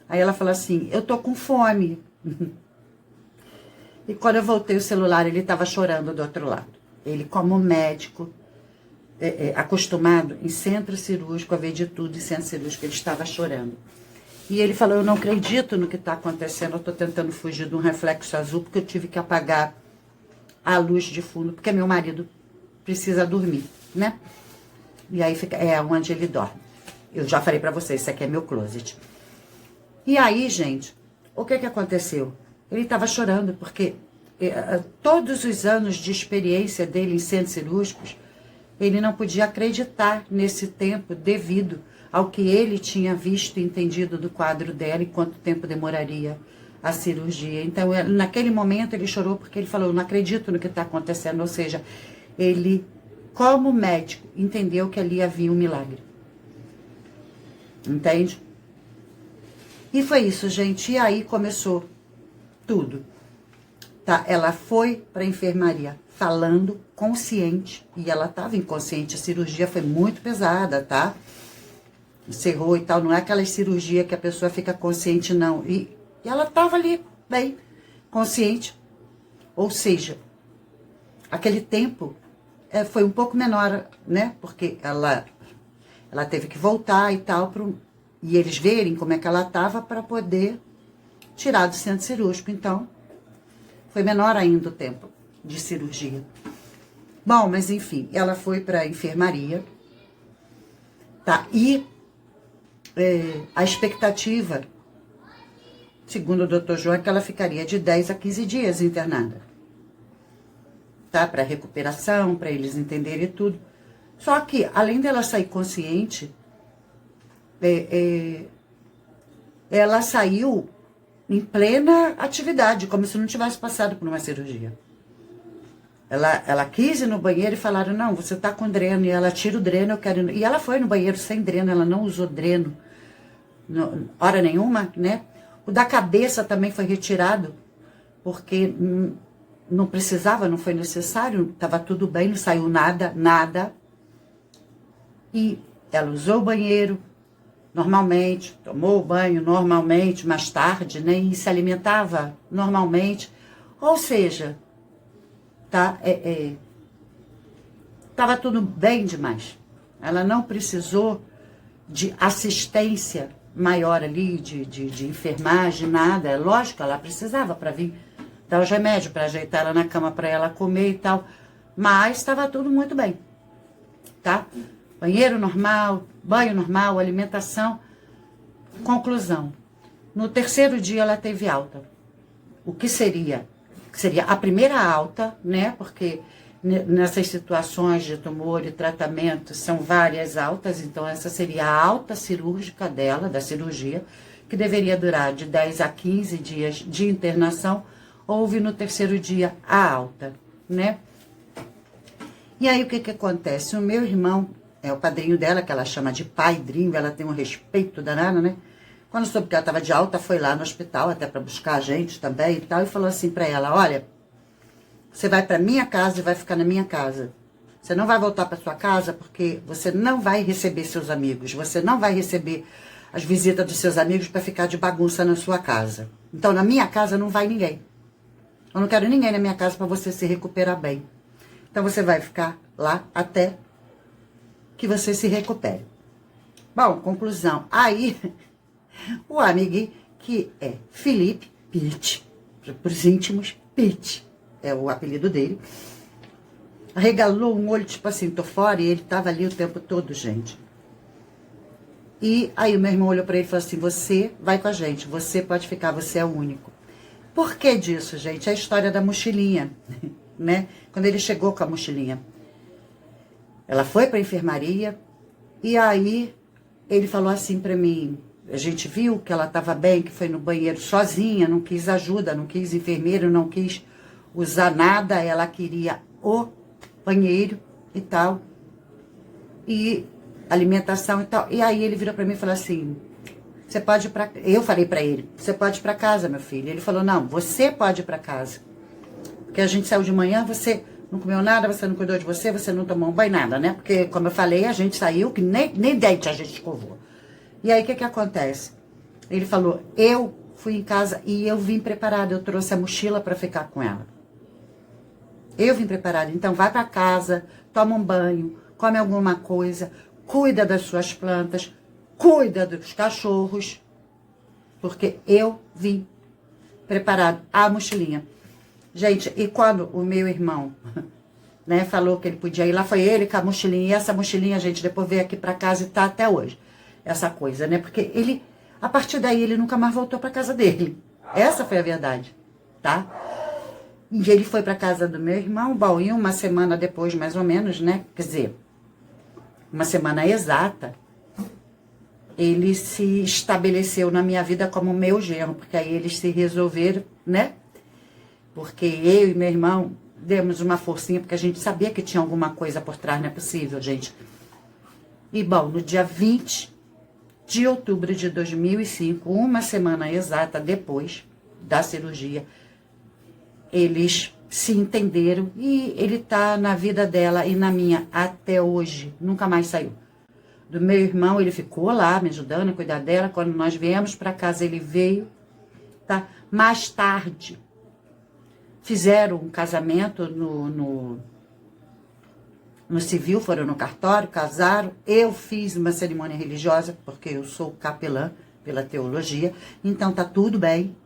Aí ela falou assim, eu tô com fome. E quando eu voltei o celular, ele estava chorando do outro lado. Ele, como médico, acostumado em centro cirúrgico, a ver de tudo em centro cirúrgico, ele estava chorando. E ele falou, eu não acredito no que está acontecendo, eu estou tentando fugir de um reflexo azul, porque eu tive que apagar a luz de fundo, porque meu marido precisa dormir, né? E aí é onde ele dorme. Eu já falei pra vocês, isso aqui é meu closet. E aí, gente, o que aconteceu? Ele tava chorando, porque todos os anos de experiência dele em centros cirúrgicos, ele não podia acreditar nesse tempo devido ao que ele tinha visto e entendido do quadro dela e quanto tempo demoraria a cirurgia. Então, naquele momento, ele chorou porque ele falou, eu não acredito no que está acontecendo. Ou seja, ele, como médico, entendeu que ali havia um milagre. Entende? E foi isso, gente. E aí começou tudo. Tá? Ela foi para a enfermaria falando, consciente, e ela estava inconsciente. A cirurgia foi muito pesada, tá? Encerrou e tal. Não é aquela cirurgia que a pessoa fica consciente, não. E ela estava ali, bem, consciente. Ou seja, aquele tempo foi um pouco menor, né? Porque ela teve que voltar e tal, e eles verem como é que ela estava para poder tirar do centro cirúrgico. Então, foi menor ainda o tempo de cirurgia. Bom, mas enfim, ela foi para a enfermaria, tá? E a expectativa segundo o doutor João, que ela ficaria de 10 a 15 dias internada. Tá? Para recuperação, para eles entenderem tudo. Só que, além dela sair consciente, ela saiu em plena atividade, como se não tivesse passado por uma cirurgia. Ela quis ir no banheiro e falaram, não, você tá com dreno. E ela tira o dreno, eu quero... E ela foi no banheiro sem dreno, ela não usou dreno. Hora nenhuma, né? O da cabeça também foi retirado, porque não precisava, não foi necessário, estava tudo bem, não saiu nada. E ela usou o banheiro normalmente, tomou o banho normalmente, mais tarde, né? E se alimentava normalmente. Ou seja, tá, tava tudo bem demais. Ela não precisou de assistência maior ali, de enfermagem, nada. É lógico, ela precisava para vir dar os remédios, para ajeitar ela na cama para ela comer e tal. Mas estava tudo muito bem, tá? Banheiro normal, banho normal, alimentação. Conclusão. No terceiro dia ela teve alta. O que seria? Seria a primeira alta, né? Porque nessas situações de tumor e tratamento são várias altas, então essa seria a alta cirúrgica dela, da cirurgia, que deveria durar de 10 a 15 dias de internação. Houve no terceiro dia a alta, né? E aí o que acontece? O meu irmão, é o padrinho dela, que ela chama de padrinho, ela tem um respeito danado, né? Quando soube que ela estava de alta, foi lá no hospital, até para buscar a gente também e tal, e falou assim para ela, olha, você vai para minha casa e vai ficar na minha casa. Você não vai voltar para sua casa porque você não vai receber seus amigos, você não vai receber as visitas dos seus amigos para ficar de bagunça na sua casa. Então, na minha casa não vai ninguém. Eu não quero ninguém na minha casa para você se recuperar bem. Então, você vai ficar lá até que você se recupere. Bom, conclusão. Aí, o amiguinho, que é Felipe Pitt, para os íntimos, Pitt, é o apelido dele, arregalou um olho, tipo assim, tô fora, e ele tava ali o tempo todo, gente. E aí o meu irmão olhou para ele e falou assim, você vai com a gente, você pode ficar, você é o único. Por que disso, gente? É a história da mochilinha, né? Quando ele chegou com a mochilinha. Ela foi para a enfermaria e aí ele falou assim para mim, a gente viu que ela estava bem, que foi no banheiro sozinha, não quis ajuda, não quis enfermeiro, não quis usar nada, ela queria o banheiro e tal, e alimentação e tal. E aí ele virou para mim e falou assim, você pode ir para... Eu falei para ele, você pode ir para casa, meu filho. Ele falou, não, você pode ir para casa. Porque a gente saiu de manhã, você não comeu nada, você não cuidou de você, você não tomou um banho, nada, né? Porque, como eu falei, a gente saiu que nem dente a gente escovou. E aí, o que acontece? Ele falou, eu fui em casa e eu vim preparada, eu trouxe a mochila para ficar com ela. Eu vim preparada, então vai para casa, toma um banho, come alguma coisa, cuida das suas plantas, cuida dos cachorros, porque eu vim preparado, a mochilinha. Gente, e quando o meu irmão, né, falou que ele podia ir lá, foi ele com a mochilinha, e essa mochilinha, gente, depois veio aqui para casa e tá até hoje, essa coisa, né, porque ele, a partir daí, ele nunca mais voltou para casa dele, essa foi a verdade, tá? E ele foi para casa do meu irmão, bom, e uma semana depois, mais ou menos, né, quer dizer, uma semana exata, ele se estabeleceu na minha vida como meu genro, porque aí eles se resolveram, né? Porque eu e meu irmão demos uma forcinha, porque a gente sabia que tinha alguma coisa por trás, não é possível, gente. E, bom, no dia 20 de outubro de 2005, uma semana exata depois da cirurgia, eles se entenderam e ele tá na vida dela e na minha até hoje, nunca mais saiu. Do meu irmão, ele ficou lá me ajudando a cuidar dela. Quando nós viemos para casa, ele veio, tá? Mais tarde, fizeram um casamento no civil, foram no cartório, casaram. Eu fiz uma cerimônia religiosa, porque eu sou capelã pela teologia, então tá tudo bem.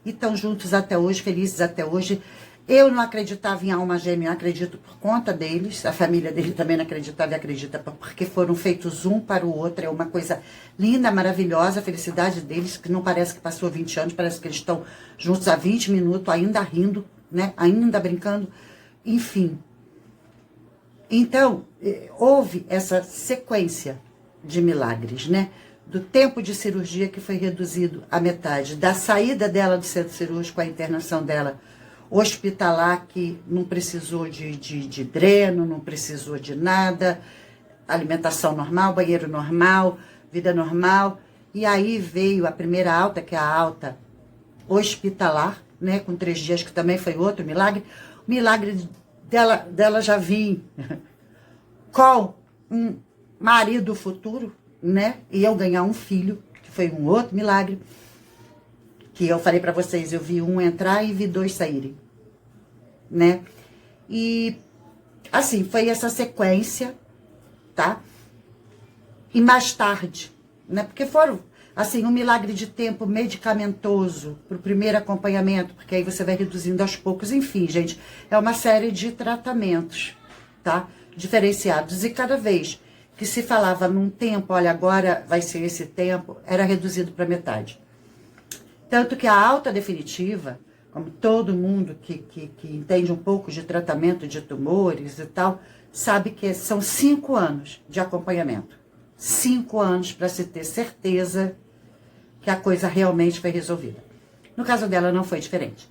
E estão juntos até hoje, felizes até hoje. Eu não acreditava em alma gêmea, eu acredito por conta deles. A família dele também não acreditava e acredita porque foram feitos um para o outro. É uma coisa linda, maravilhosa, a felicidade deles, que não parece que passou 20 anos, parece que eles estão juntos há 20 minutos, ainda rindo, né? Ainda brincando. Enfim. Então, houve essa sequência de milagres, né? Do tempo de cirurgia que foi reduzido à metade, da saída dela do centro cirúrgico, a internação dela hospitalar, que não precisou de dreno, não precisou de nada, alimentação normal, banheiro normal, vida normal. E aí veio a primeira alta, que é a alta hospitalar, né, com 3 dias, que também foi outro milagre. O milagre dela já vir com um marido futuro, né, e eu ganhar um filho, que foi um outro milagre, que eu falei pra vocês, eu vi um entrar e vi 2 saírem, né? E, assim, foi essa sequência, tá? E mais tarde, né? Porque foram, assim, um milagre de tempo medicamentoso pro primeiro acompanhamento, porque aí você vai reduzindo aos poucos. Enfim, gente, é uma série de tratamentos, tá? Diferenciados. E cada vez que se falava num tempo, olha, agora vai ser esse tempo, era reduzido para metade. Tanto que a alta definitiva, como todo mundo que entende um pouco de tratamento de tumores e tal, sabe que são 5 anos de acompanhamento. 5 anos para se ter certeza que a coisa realmente foi resolvida. No caso dela não foi diferente.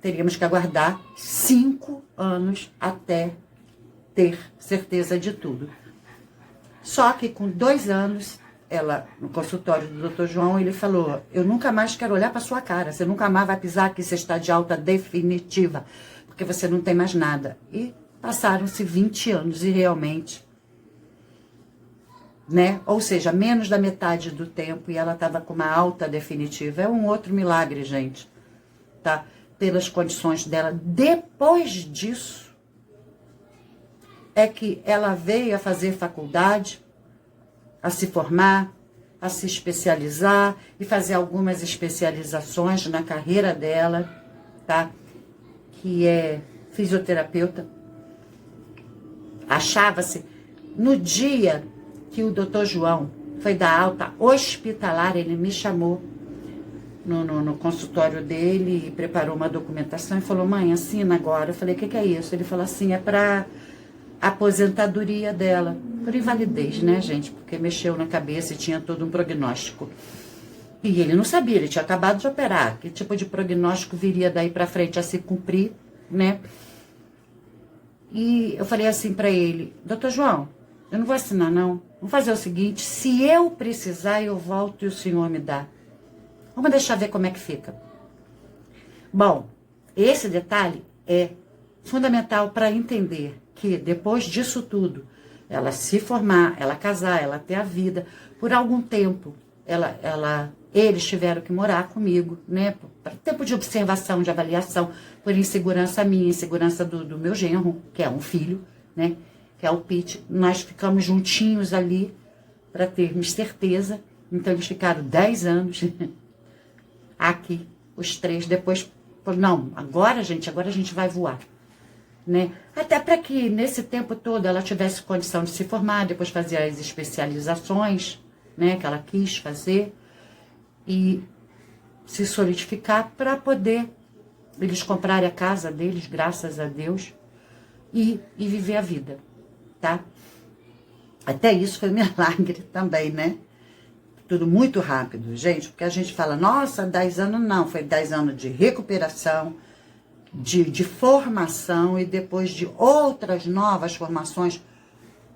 Teríamos que aguardar 5 anos até ter certeza de tudo. Só que com 2 anos, ela, no consultório do Dr. João, ele falou, eu nunca mais quero olhar para sua cara, você nunca mais vai pisar aqui, você está de alta definitiva, porque você não tem mais nada. E passaram-se 20 anos e realmente, né? Ou seja, menos da metade do tempo e ela estava com uma alta definitiva. É um outro milagre, gente, tá? Pelas condições dela. Depois disso, é que ela veio a fazer faculdade, a se formar, a se especializar e fazer algumas especializações na carreira dela, tá? Que é fisioterapeuta. Achava-se, no dia que o Dr. João foi dar alta hospitalar, ele me chamou no consultório dele e preparou uma documentação e falou, mãe, assina agora. Eu falei, o que é isso? Ele falou assim, é para aposentadoria dela, por invalidez, né, gente? Porque mexeu na cabeça e tinha todo um prognóstico. E ele não sabia, ele tinha acabado de operar. Que tipo de prognóstico viria daí pra frente a se cumprir, né? E eu falei assim pra ele, doutor João, eu não vou assinar não. Vamos fazer o seguinte, se eu precisar, eu volto e o senhor me dá. Vamos deixar ver como é que fica. Bom, esse detalhe é fundamental para entender que depois disso tudo, ela se formar, ela casar, ela ter a vida, por algum tempo, eles tiveram que morar comigo, né? Por tempo de observação, de avaliação, por insegurança minha, insegurança do meu genro, que é um filho, né? Que é o Pete. Nós ficamos juntinhos ali para termos certeza. Então eles ficaram 10 anos aqui, os 3. Depois, não, agora a gente vai voar. Né? Até para que nesse tempo todo ela tivesse condição de se formar, depois fazer as especializações, né, que ela quis fazer e se solidificar para poder eles comprarem a casa deles, graças a Deus, e viver a vida, tá? Até isso foi um milagre também, né? Tudo muito rápido, gente, porque a gente fala, nossa, 10 anos não, foi 10 anos de recuperação, de formação e depois de outras novas formações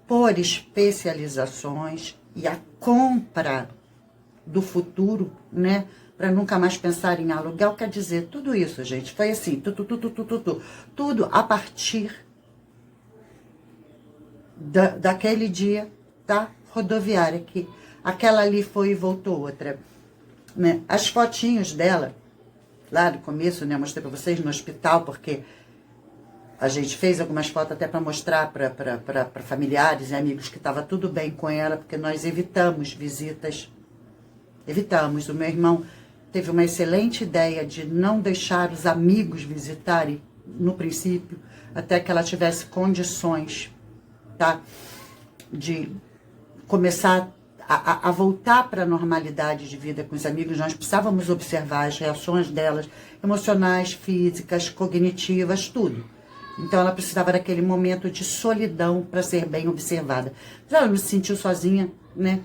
por especializações e a compra do futuro, né? Para nunca mais pensar em aluguel. Quer dizer, tudo isso, gente, foi assim, tudo a partir daquele dia da rodoviária, que aquela ali foi e voltou outra, né? As fotinhos dela, lá no começo, né, eu mostrei para vocês no hospital, porque a gente fez algumas fotos até para mostrar para familiares e amigos que estava tudo bem com ela, porque nós evitamos visitas. Evitamos. O meu irmão teve uma excelente ideia de não deixar os amigos visitarem no princípio, até que ela tivesse condições, tá? De começar a voltar para a normalidade de vida com os amigos. Nós precisávamos observar as reações delas, emocionais, físicas, cognitivas, tudo. Então ela precisava daquele momento de solidão para ser bem observada. Ela não se sentiu sozinha, né?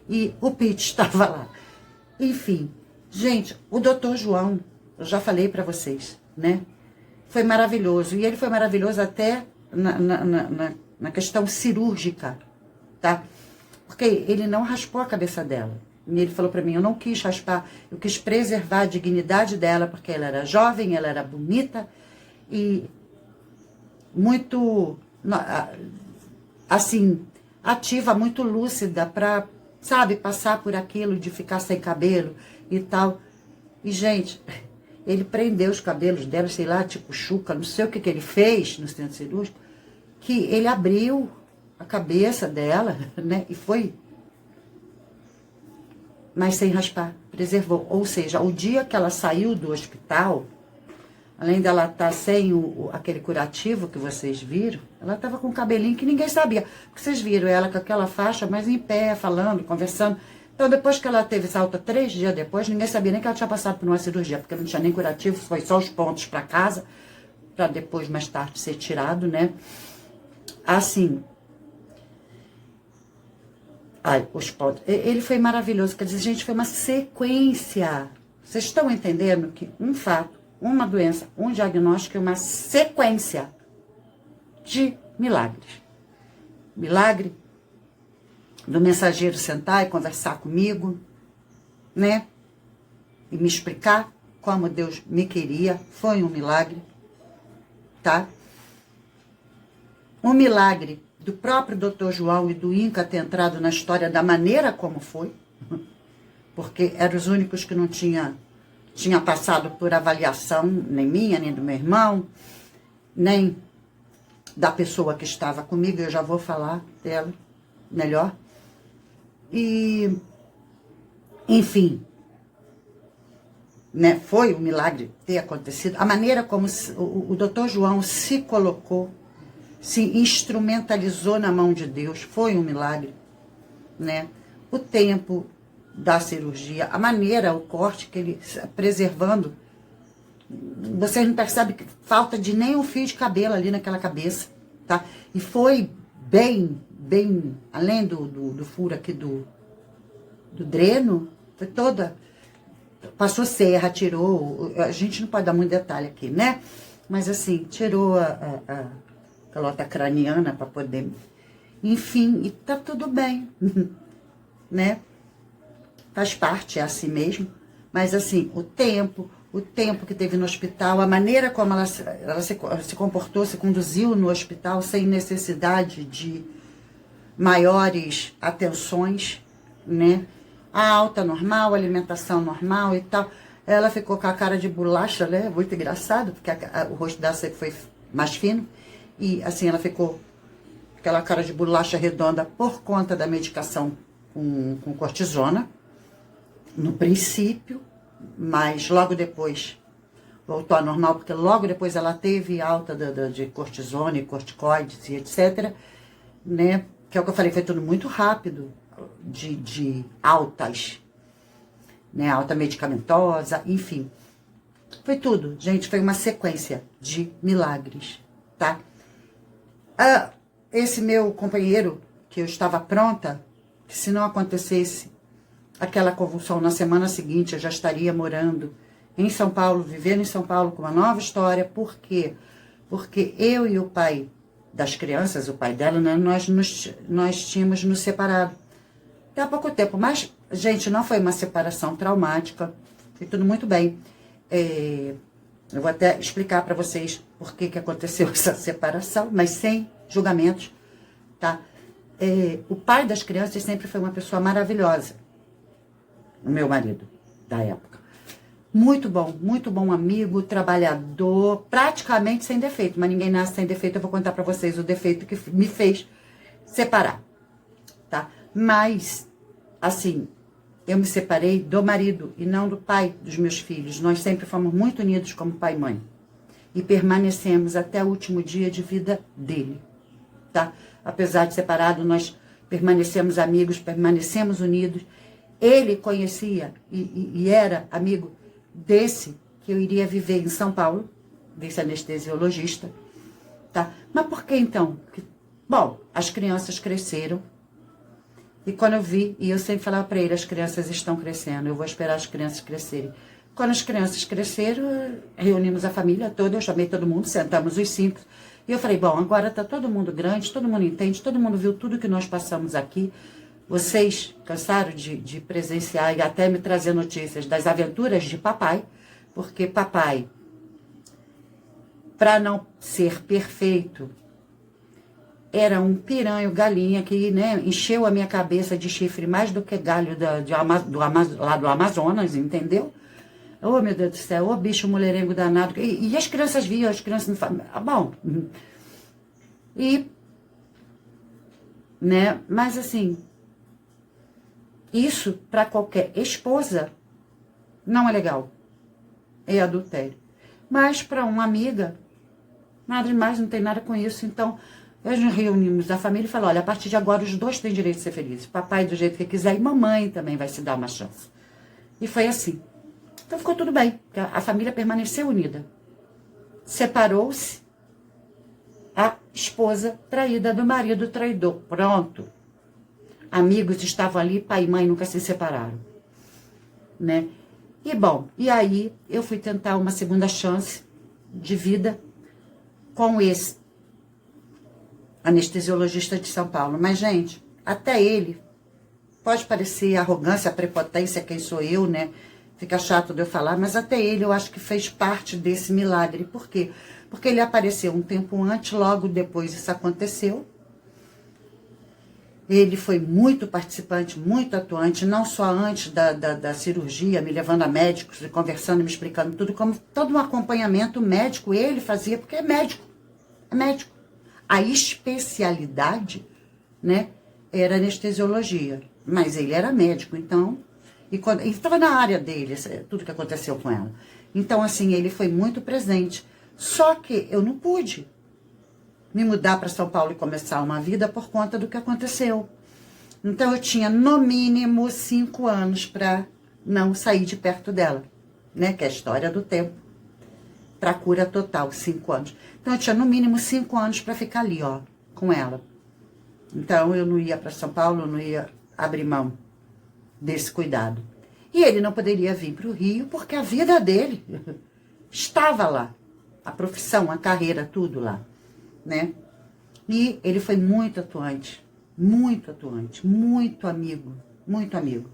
E o Pete estava lá. Enfim, gente, o Dr. João, eu já falei para vocês, né? Foi maravilhoso. E ele foi maravilhoso até na questão cirúrgica, tá? Porque ele não raspou a cabeça dela. E ele falou para mim, eu não quis raspar, eu quis preservar a dignidade dela, porque ela era jovem, ela era bonita e muito, assim, ativa, muito lúcida para, sabe, passar por aquilo de ficar sem cabelo e tal. E, gente, ele prendeu os cabelos dela, sei lá, tipo chuca, não sei o que ele fez no centro cirúrgico, que ele abriu a cabeça dela, né, e foi, mas sem raspar, preservou. Ou seja, o dia que ela saiu do hospital, além dela estar sem aquele curativo que vocês viram, ela estava com um cabelinho que ninguém sabia. Porque vocês viram ela com aquela faixa, mas em pé, falando, conversando. Então, depois que ela teve essa alta, 3 dias depois, ninguém sabia nem que ela tinha passado por uma cirurgia, porque não tinha nem curativo, foi só os pontos para casa, para depois, mais tarde, ser tirado, né? Assim, os pontos. Ele foi maravilhoso, quer dizer, gente, foi uma sequência. Vocês estão entendendo que um fato, uma doença, um diagnóstico e uma sequência de milagres. Milagre do mensageiro sentar e conversar comigo, né? E me explicar como Deus me queria. Foi um milagre, tá? Um milagre do próprio Dr. João e do Inca ter entrado na história da maneira como foi, porque eram os únicos que não tinha passado por avaliação, nem minha, nem do meu irmão, nem da pessoa que estava comigo, eu já vou falar dela melhor. E, enfim, né, foi um milagre ter acontecido. A maneira como o Dr. João se colocou, se instrumentalizou na mão de Deus, foi um milagre, né? O tempo da cirurgia, a maneira, o corte que ele, preservando, vocês não percebem que falta de nem um fio de cabelo ali naquela cabeça, tá? E foi bem, além do furo aqui do dreno, foi toda, passou serra, tirou, a gente não pode dar muito detalhe aqui, né? Mas assim, tirou a calota craniana para poder, enfim, e tá tudo bem, né? Faz parte, é assim mesmo, mas assim, o tempo que teve no hospital, a maneira como ela se comportou, se conduziu no hospital sem necessidade de maiores atenções, né? A alta normal, a alimentação normal e tal. Ela ficou com a cara de bolacha, né? Muito engraçado, porque o rosto dela sempre foi mais fino. E assim, ela ficou com aquela cara de bolacha redonda por conta da medicação com cortisona, no princípio, mas logo depois voltou ao normal, porque logo depois ela teve alta de cortisona e corticoides e etc, né? Que é o que eu falei, foi tudo muito rápido, de altas, né? Alta medicamentosa, enfim. Foi tudo, gente, foi uma sequência de milagres, tá? Esse meu companheiro, que eu estava pronta, que se não acontecesse aquela convulsão na semana seguinte, eu já estaria morando em São Paulo, vivendo em São Paulo com uma nova história. Por quê? Porque eu e o pai das crianças, o pai dela, né, nós tínhamos nos separado até há pouco tempo. Mas, gente, não foi uma separação traumática, foi tudo muito bem. Eu vou até explicar para vocês por que aconteceu essa separação, mas sem julgamentos, tá? O pai das crianças sempre foi uma pessoa maravilhosa, o meu marido da época. Muito bom amigo, trabalhador, praticamente sem defeito, mas ninguém nasce sem defeito. Eu vou contar para vocês o defeito que me fez separar, tá? Mas, assim, eu me separei do marido e não do pai dos meus filhos. Nós sempre fomos muito unidos como pai e mãe. e permanecemos até o último dia de vida dele, tá? Apesar de separado, nós permanecemos amigos, permanecemos unidos. Ele conhecia e era amigo desse que eu iria viver em São Paulo, desse anestesiologista, tá? Mas por que então? Bom, as crianças cresceram, e quando eu vi, e eu sempre falava para ele, as crianças estão crescendo, eu vou esperar as crianças crescerem. Quando as crianças cresceram, reunimos a família toda, eu chamei todo mundo, sentamos os 5, e eu falei, bom, agora está todo mundo grande, todo mundo entende, todo mundo viu tudo que nós passamos aqui. Vocês cansaram de presenciar e até me trazer notícias das aventuras de papai, porque papai, para não ser perfeito, era um piranho galinha que, né, encheu a minha cabeça de chifre mais do que galho lá do Amazonas, entendeu? Oh, meu Deus do céu, oh, bicho mulherengo danado. E as crianças viam, as crianças não falam. Bom, né, mas assim, isso para qualquer esposa não é legal, é adultério. Mas para uma amiga, nada demais, não tem nada com isso. Então, nós nos reunimos da família e falamos, olha, a partir de agora os dois têm direito de ser felizes. Papai do jeito que quiser e mamãe também vai se dar uma chance. E foi assim. Então ficou tudo bem, a família permaneceu unida. Separou-se a esposa traída do marido traidor. Pronto. Amigos estavam ali, pai e mãe nunca se separaram, né? E bom, e aí eu fui tentar uma segunda chance de vida com esse anestesiologista de São Paulo. Mas, gente, até ele, pode parecer arrogância, prepotência, quem sou eu, né? Fica chato de eu falar, mas até ele eu acho que fez parte desse milagre. Por quê? Porque ele apareceu um tempo antes, logo depois isso aconteceu. Ele foi muito participante, muito atuante, não só antes da cirurgia, me levando a médicos, conversando, me explicando tudo, como todo um acompanhamento médico ele fazia, porque é médico, é médico. A especialidade, né, era anestesiologia, mas ele era médico, então, e estava na área dele, tudo que aconteceu com ela. Então, assim, ele foi muito presente. Só que eu não pude me mudar para São Paulo e começar uma vida por conta do que aconteceu. Então, eu tinha no mínimo 5 anos para não sair de perto dela, né, que é a história do tempo. Para cura total, 5 anos. Então, eu tinha no mínimo 5 anos para ficar ali, ó, com ela. Então, eu não ia para São Paulo, eu não ia abrir mão desse cuidado. E ele não poderia vir para o Rio, porque a vida dele estava lá. A profissão, a carreira, tudo lá, né? E ele foi muito atuante, muito amigo, muito amigo.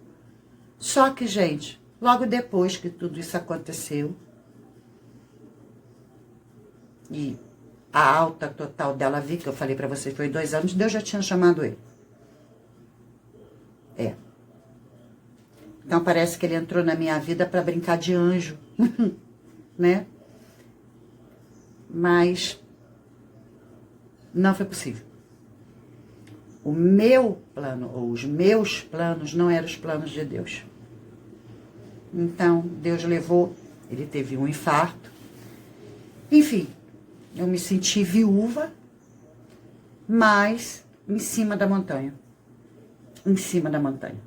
Só que, gente, logo depois que tudo isso aconteceu, e a alta total dela, vi que eu falei pra vocês, foi 2 anos, Deus já tinha chamado ele. Então parece que ele entrou na minha vida pra brincar de anjo, né? Mas não foi possível. O meu plano, ou os meus planos, não eram os planos de Deus. Então, Deus levou, ele teve um infarto. Enfim, eu me senti viúva, mas em cima da montanha. Em cima da montanha.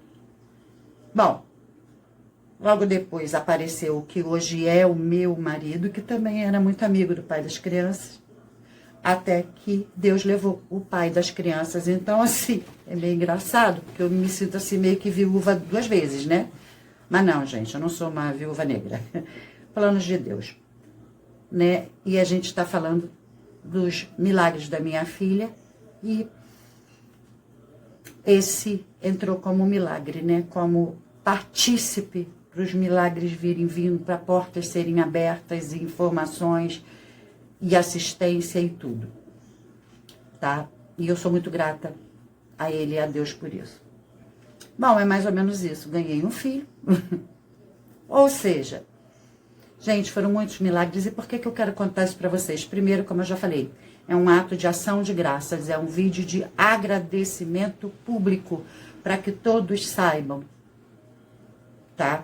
Bom, logo depois apareceu o que hoje é o meu marido, que também era muito amigo do pai das crianças, até que Deus levou o pai das crianças. Então, assim, é meio engraçado, porque eu me sinto assim meio que viúva 2 vezes, né? Mas não, gente, eu não sou uma viúva negra. Planos de Deus, né? E a gente está falando dos milagres da minha filha, e esse entrou como milagre, né? Como partícipe para os milagres virem vindo, para portas serem abertas, e informações e assistência e tudo, tá? E eu sou muito grata a ele e a Deus por isso. Bom, é mais ou menos isso. Ganhei um filho. Ou seja, gente, foram muitos milagres. E por que eu quero contar isso para vocês? Primeiro, como eu já falei, é um ato de ação de graças, é um vídeo de agradecimento público, para que todos saibam, tá?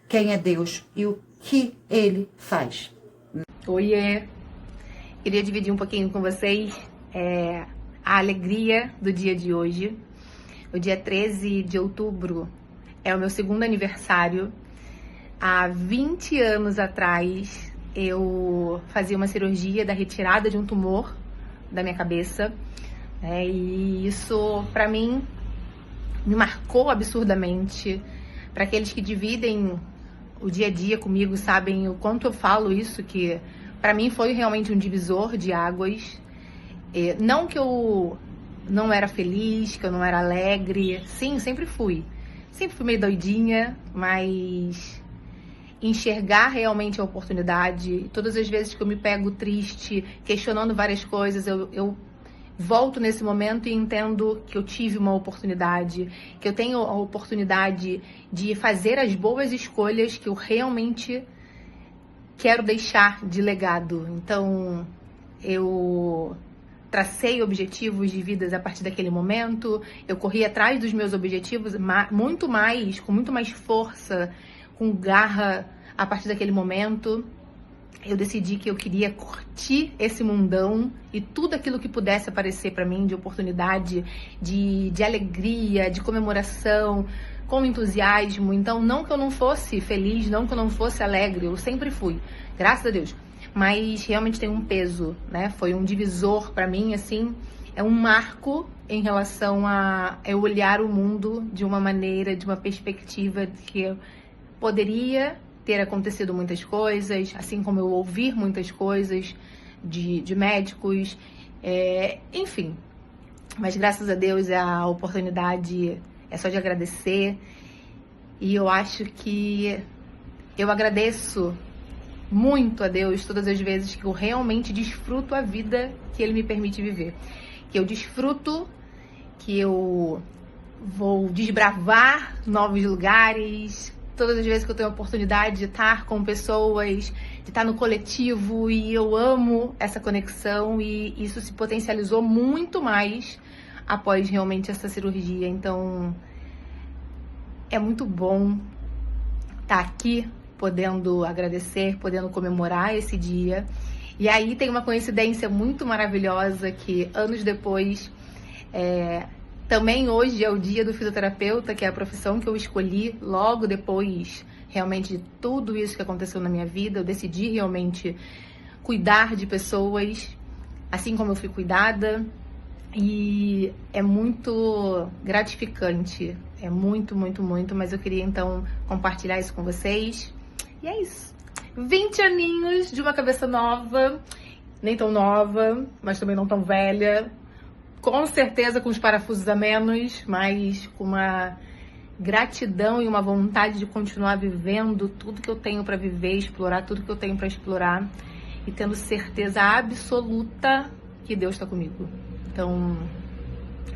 Quem é Deus e o que Ele faz. Oiê! Queria dividir um pouquinho com vocês a alegria do dia de hoje. O dia 13 de outubro é o meu segundo aniversário. Há 20 anos atrás, eu fazia uma cirurgia da retirada de um tumor da minha cabeça. E isso, pra mim, me marcou absurdamente. Para aqueles que dividem o dia a dia comigo, sabem o quanto eu falo isso, que pra mim foi realmente um divisor de águas. Não que eu não era feliz, que eu não era alegre. Sim, sempre fui. Sempre fui meio doidinha, mas enxergar realmente a oportunidade. Todas as vezes que eu me pego triste, questionando várias coisas, eu volto nesse momento e entendo que eu tive uma oportunidade, que eu tenho a oportunidade de fazer as boas escolhas que eu realmente quero deixar de legado. Então, eu tracei objetivos de vida a partir daquele momento, eu corri atrás dos meus objetivos muito mais, com muito mais força, com garra a partir daquele momento. Eu decidi que eu queria curtir esse mundão e tudo aquilo que pudesse aparecer para mim de oportunidade, de alegria, de comemoração, com entusiasmo. Então, não que eu não fosse feliz, não que eu não fosse alegre, eu sempre fui, graças a Deus. Mas realmente tem um peso, né? Foi um divisor para mim, assim, é um marco em relação a eu olhar o mundo de uma maneira, de uma perspectiva que eu poderia ter acontecido muitas coisas, assim como eu ouvir muitas coisas de médicos, enfim. Mas graças a Deus a oportunidade é só de agradecer. E eu acho que eu agradeço muito a Deus todas as vezes que eu realmente desfruto a vida que Ele me permite viver. Que eu desfruto, que eu vou desbravar novos lugares, todas as vezes que eu tenho a oportunidade de estar com pessoas, de estar no coletivo, e eu amo essa conexão, e isso se potencializou muito mais após realmente essa cirurgia. Então, é muito bom estar aqui, podendo agradecer, podendo comemorar esse dia. E aí tem uma coincidência muito maravilhosa que anos depois, também hoje é o dia do fisioterapeuta, que é a profissão que eu escolhi logo depois, realmente, de tudo isso que aconteceu na minha vida. Eu decidi realmente cuidar de pessoas, assim como eu fui cuidada, e é muito gratificante, é muito, muito, muito, mas eu queria então compartilhar isso com vocês. E é isso. 20 aninhos de uma cabeça nova, nem tão nova, mas também não tão velha. Com certeza com os parafusos a menos, mas com uma gratidão e uma vontade de continuar vivendo tudo que eu tenho para viver, explorar tudo que eu tenho para explorar, e tendo certeza absoluta que Deus está comigo. Então,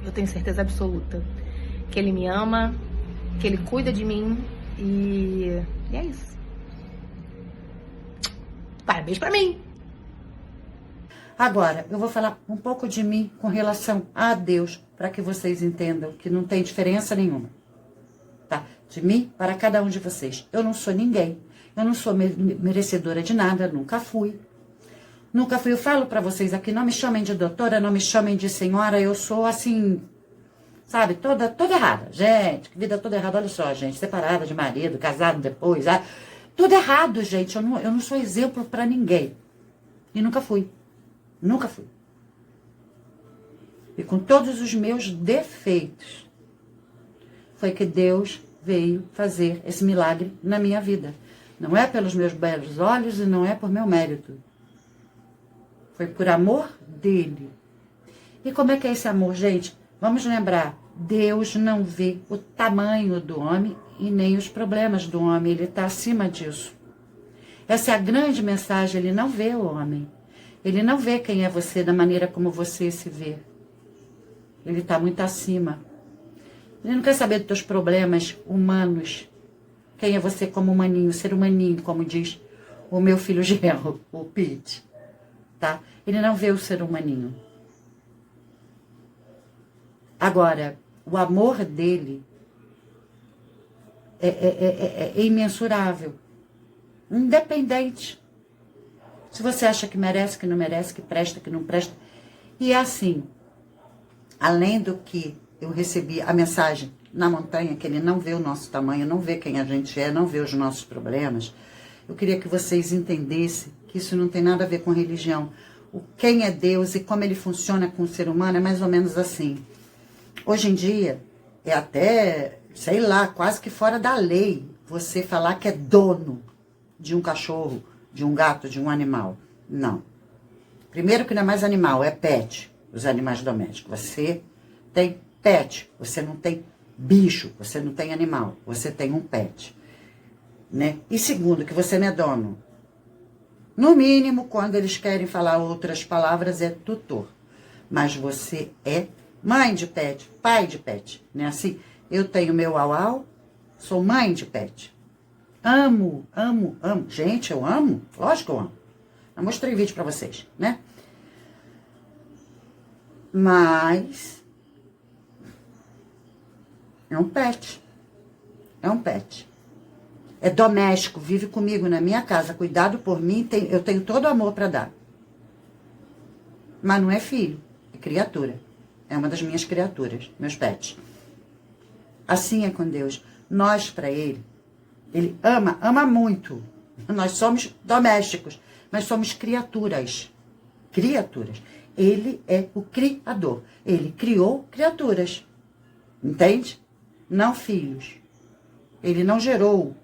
eu tenho certeza absoluta que Ele me ama, que Ele cuida de mim, e é isso. Parabéns pra mim! Agora, eu vou falar um pouco de mim com relação a Deus, para que vocês entendam que não tem diferença nenhuma, tá? De mim para cada um de vocês. Eu não sou ninguém, eu não sou merecedora de nada, nunca fui. Nunca fui. Eu falo para vocês aqui, não me chamem de doutora, não me chamem de senhora, eu sou assim, sabe, toda errada. Gente, que vida toda errada, olha só, gente, separada de marido, casado depois, tudo errado, gente. Eu não sou exemplo para ninguém. E nunca fui. Nunca fui. E com todos os meus defeitos, foi que Deus veio fazer esse milagre na minha vida. Não é pelos meus belos olhos e não é por meu mérito. Foi por amor dele. E como é que é esse amor, gente? Vamos lembrar, Deus não vê o tamanho do homem e nem os problemas do homem. Ele está acima disso. Essa é a grande mensagem. Ele não vê o homem. Ele não vê quem é você da maneira como você se vê. Ele está muito acima. Ele não quer saber dos teus problemas humanos. Quem é você como humaninho, ser humaninho, como diz o meu filho genro, o Pete. Tá? Ele não vê o ser humaninho. Agora, o amor dele é imensurável. Independente Se você acha que merece, que não merece, que presta, que não presta. E é assim, além do que eu recebi a mensagem na montanha, que ele não vê o nosso tamanho, não vê quem a gente é, não vê os nossos problemas, eu queria que vocês entendessem que isso não tem nada a ver com religião. O quem é Deus e como ele funciona com o ser humano é mais ou menos assim. Hoje em dia, é até, sei lá, quase que fora da lei você falar que é dono de um cachorro, de um gato, de um animal. Não. Primeiro que não é mais animal, é pet, os animais domésticos. Você tem pet, você não tem bicho, você não tem animal, você tem um pet. Né? E segundo, que você não é dono. No mínimo, quando eles querem falar outras palavras, é tutor. Mas você é mãe de pet, pai de pet. Né? Assim, eu tenho meu au-au, sou mãe de pet. Amo, amo, amo. Gente, eu amo? Lógico que eu amo. Eu mostrei vídeo pra vocês, né? Mas é um pet. É um pet. É doméstico, vive comigo na minha casa, cuidado por mim, eu tenho todo amor para dar. Mas não é filho, é criatura. É uma das minhas criaturas, meus pets. Assim é com Deus. Nós, para ele ama muito. Nós somos domésticos, mas somos criaturas. Criaturas. Ele é o criador. Ele criou criaturas. Entende? Não filhos. Ele não gerou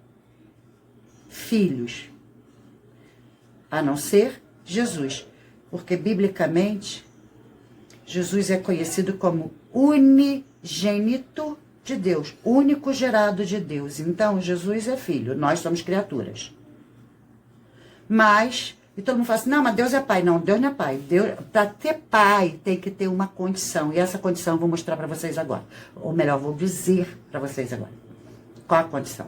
filhos, a não ser Jesus, porque biblicamente Jesus é conhecido como unigênito de Deus, único gerado de Deus. Então Jesus é filho, nós somos criaturas. Mas, e todo mundo fala assim, não, mas Deus é pai. Não, Deus não é pai. Para ter pai tem que ter uma condição, e essa condição eu vou mostrar para vocês agora, ou melhor, vou dizer para vocês agora. Qual a condição?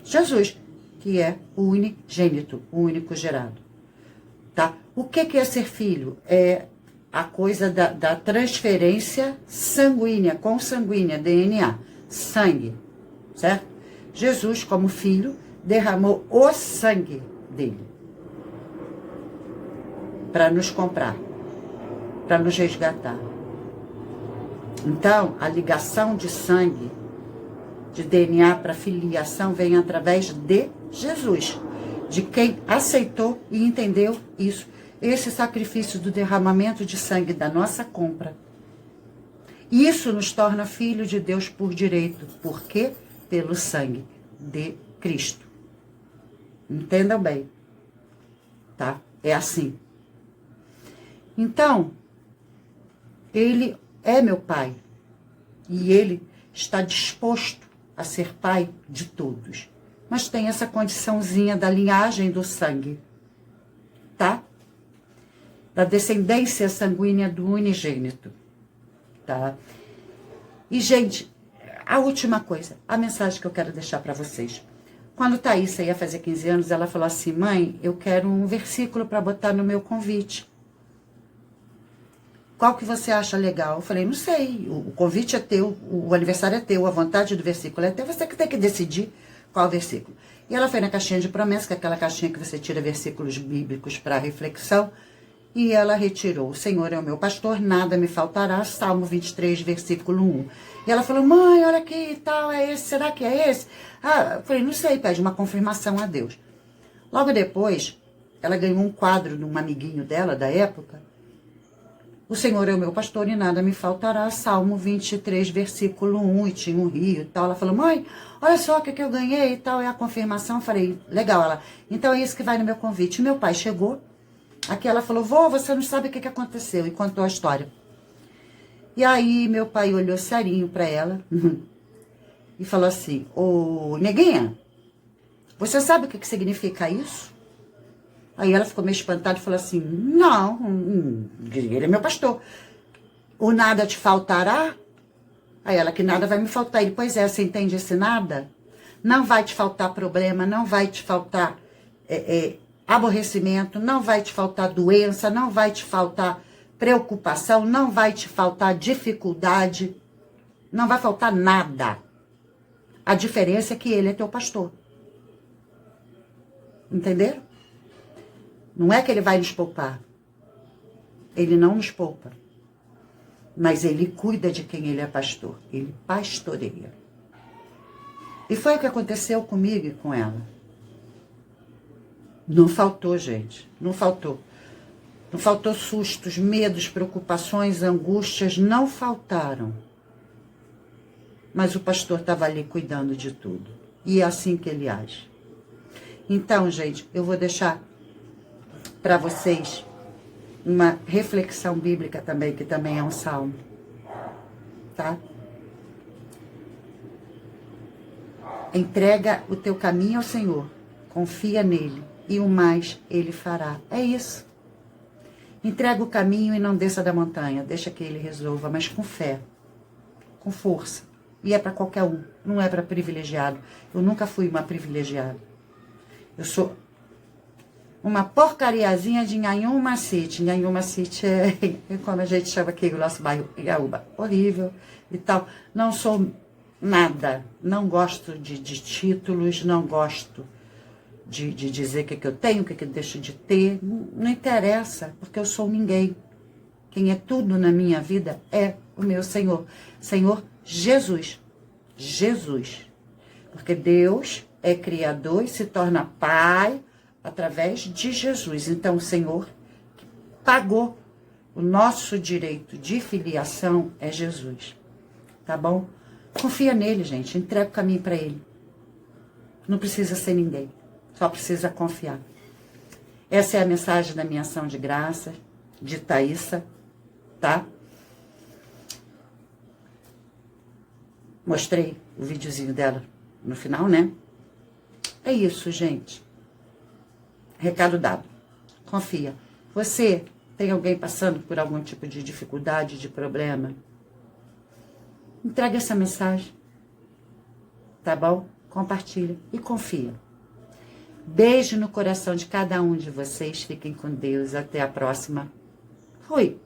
Jesus, que é o unigênito, o único gerado. Tá? O que é ser filho? É a coisa da transferência sanguínea, consanguínea, DNA, sangue, certo? Jesus, como filho, derramou o sangue dele para nos comprar, para nos resgatar. Então, a ligação de sangue, de DNA para filiação, vem através de Jesus, de quem aceitou e entendeu isso. Esse sacrifício do derramamento de sangue da nossa compra. Isso nos torna filho de Deus por direito. Por quê? Pelo sangue de Cristo. Entendam bem. Tá? É assim. Então, ele é meu pai. E ele está disposto a ser pai de todos. Mas tem essa condiçãozinha da linhagem do sangue, tá? Da descendência sanguínea do unigênito, tá? E, gente, a última coisa, a mensagem que eu quero deixar para vocês. Quando Thaísa ia fazer 15 anos, ela falou assim, mãe, eu quero um versículo para botar no meu convite. Qual que você acha legal? Eu falei, não sei, o convite é teu, o aniversário é teu, a vontade do versículo é teu, você que tem que decidir qual versículo. E ela foi na caixinha de promessa, que é aquela caixinha que você tira versículos bíblicos para reflexão, e ela retirou, o Senhor é o meu pastor, nada me faltará, Salmo 23, versículo 1. E ela falou, mãe, olha aqui e tal, é esse, será que é esse? Ah, eu falei, não sei, pede uma confirmação a Deus. Logo depois, ela ganhou um quadro de um amiguinho dela, da época, o Senhor é o meu pastor e nada me faltará, Salmo 23, versículo 1, e tinha um rio e tal. Ela falou, mãe, olha só o que eu ganhei e tal, é a confirmação. Eu falei, legal. Ela, então é isso que vai no meu convite. Meu pai chegou, aqui ela falou, vô, você não sabe o que aconteceu, e contou a história. E aí meu pai olhou serinho pra ela e falou assim, ô, neguinha, você sabe o que significa isso? Aí ela ficou meio espantada e falou assim, não, ele é meu pastor. O nada te faltará? Aí ela, que nada vai me faltar. Ele, pois é, você entende esse nada? Não vai te faltar problema, não vai te faltar aborrecimento, não vai te faltar doença, não vai te faltar preocupação, não vai te faltar dificuldade, não vai faltar nada. A diferença é que ele é teu pastor. Entenderam? Não é que ele vai nos poupar. Ele não nos poupa. Mas ele cuida de quem ele é pastor. Ele pastoreia. E foi o que aconteceu comigo e com ela. Não faltou, gente. Não faltou. Não faltou sustos, medos, preocupações, angústias. Não faltaram. Mas o pastor estava ali cuidando de tudo. E é assim que ele age. Então, gente, eu vou deixar para vocês uma reflexão bíblica também, que também é um salmo. Tá? Entrega o teu caminho ao Senhor. Confia nele. E o mais ele fará. É isso. Entrega o caminho e não desça da montanha. Deixa que ele resolva, mas com fé. Com força. E é para qualquer um. Não é para privilegiado. Eu nunca fui uma privilegiada. Eu sou uma porcariazinha de Nhanhuma City. Nhanhuma City é como a gente chama aqui no nosso bairro, Igaúba. Horrível e tal. Não sou nada. Não gosto de títulos. Não gosto de dizer o que eu tenho, o que eu deixo de ter. Não interessa, porque eu sou ninguém. Quem é tudo na minha vida é o meu Senhor. Senhor Jesus. Jesus. Porque Deus é criador e se torna Pai através de Jesus. Então, o Senhor que pagou o nosso direito de filiação é Jesus. Tá bom? Confia nele, gente. Entrega o caminho para ele. Não precisa ser ninguém. Só precisa confiar. Essa é a mensagem da minha ação de graça, de Thaísa, tá? Mostrei o videozinho dela no final, né? É isso, gente. Recado dado. Confia. Você tem alguém passando por algum tipo de dificuldade, de problema? Entrega essa mensagem. Tá bom? Compartilha e confia. Beijo no coração de cada um de vocês. Fiquem com Deus. Até a próxima. Fui.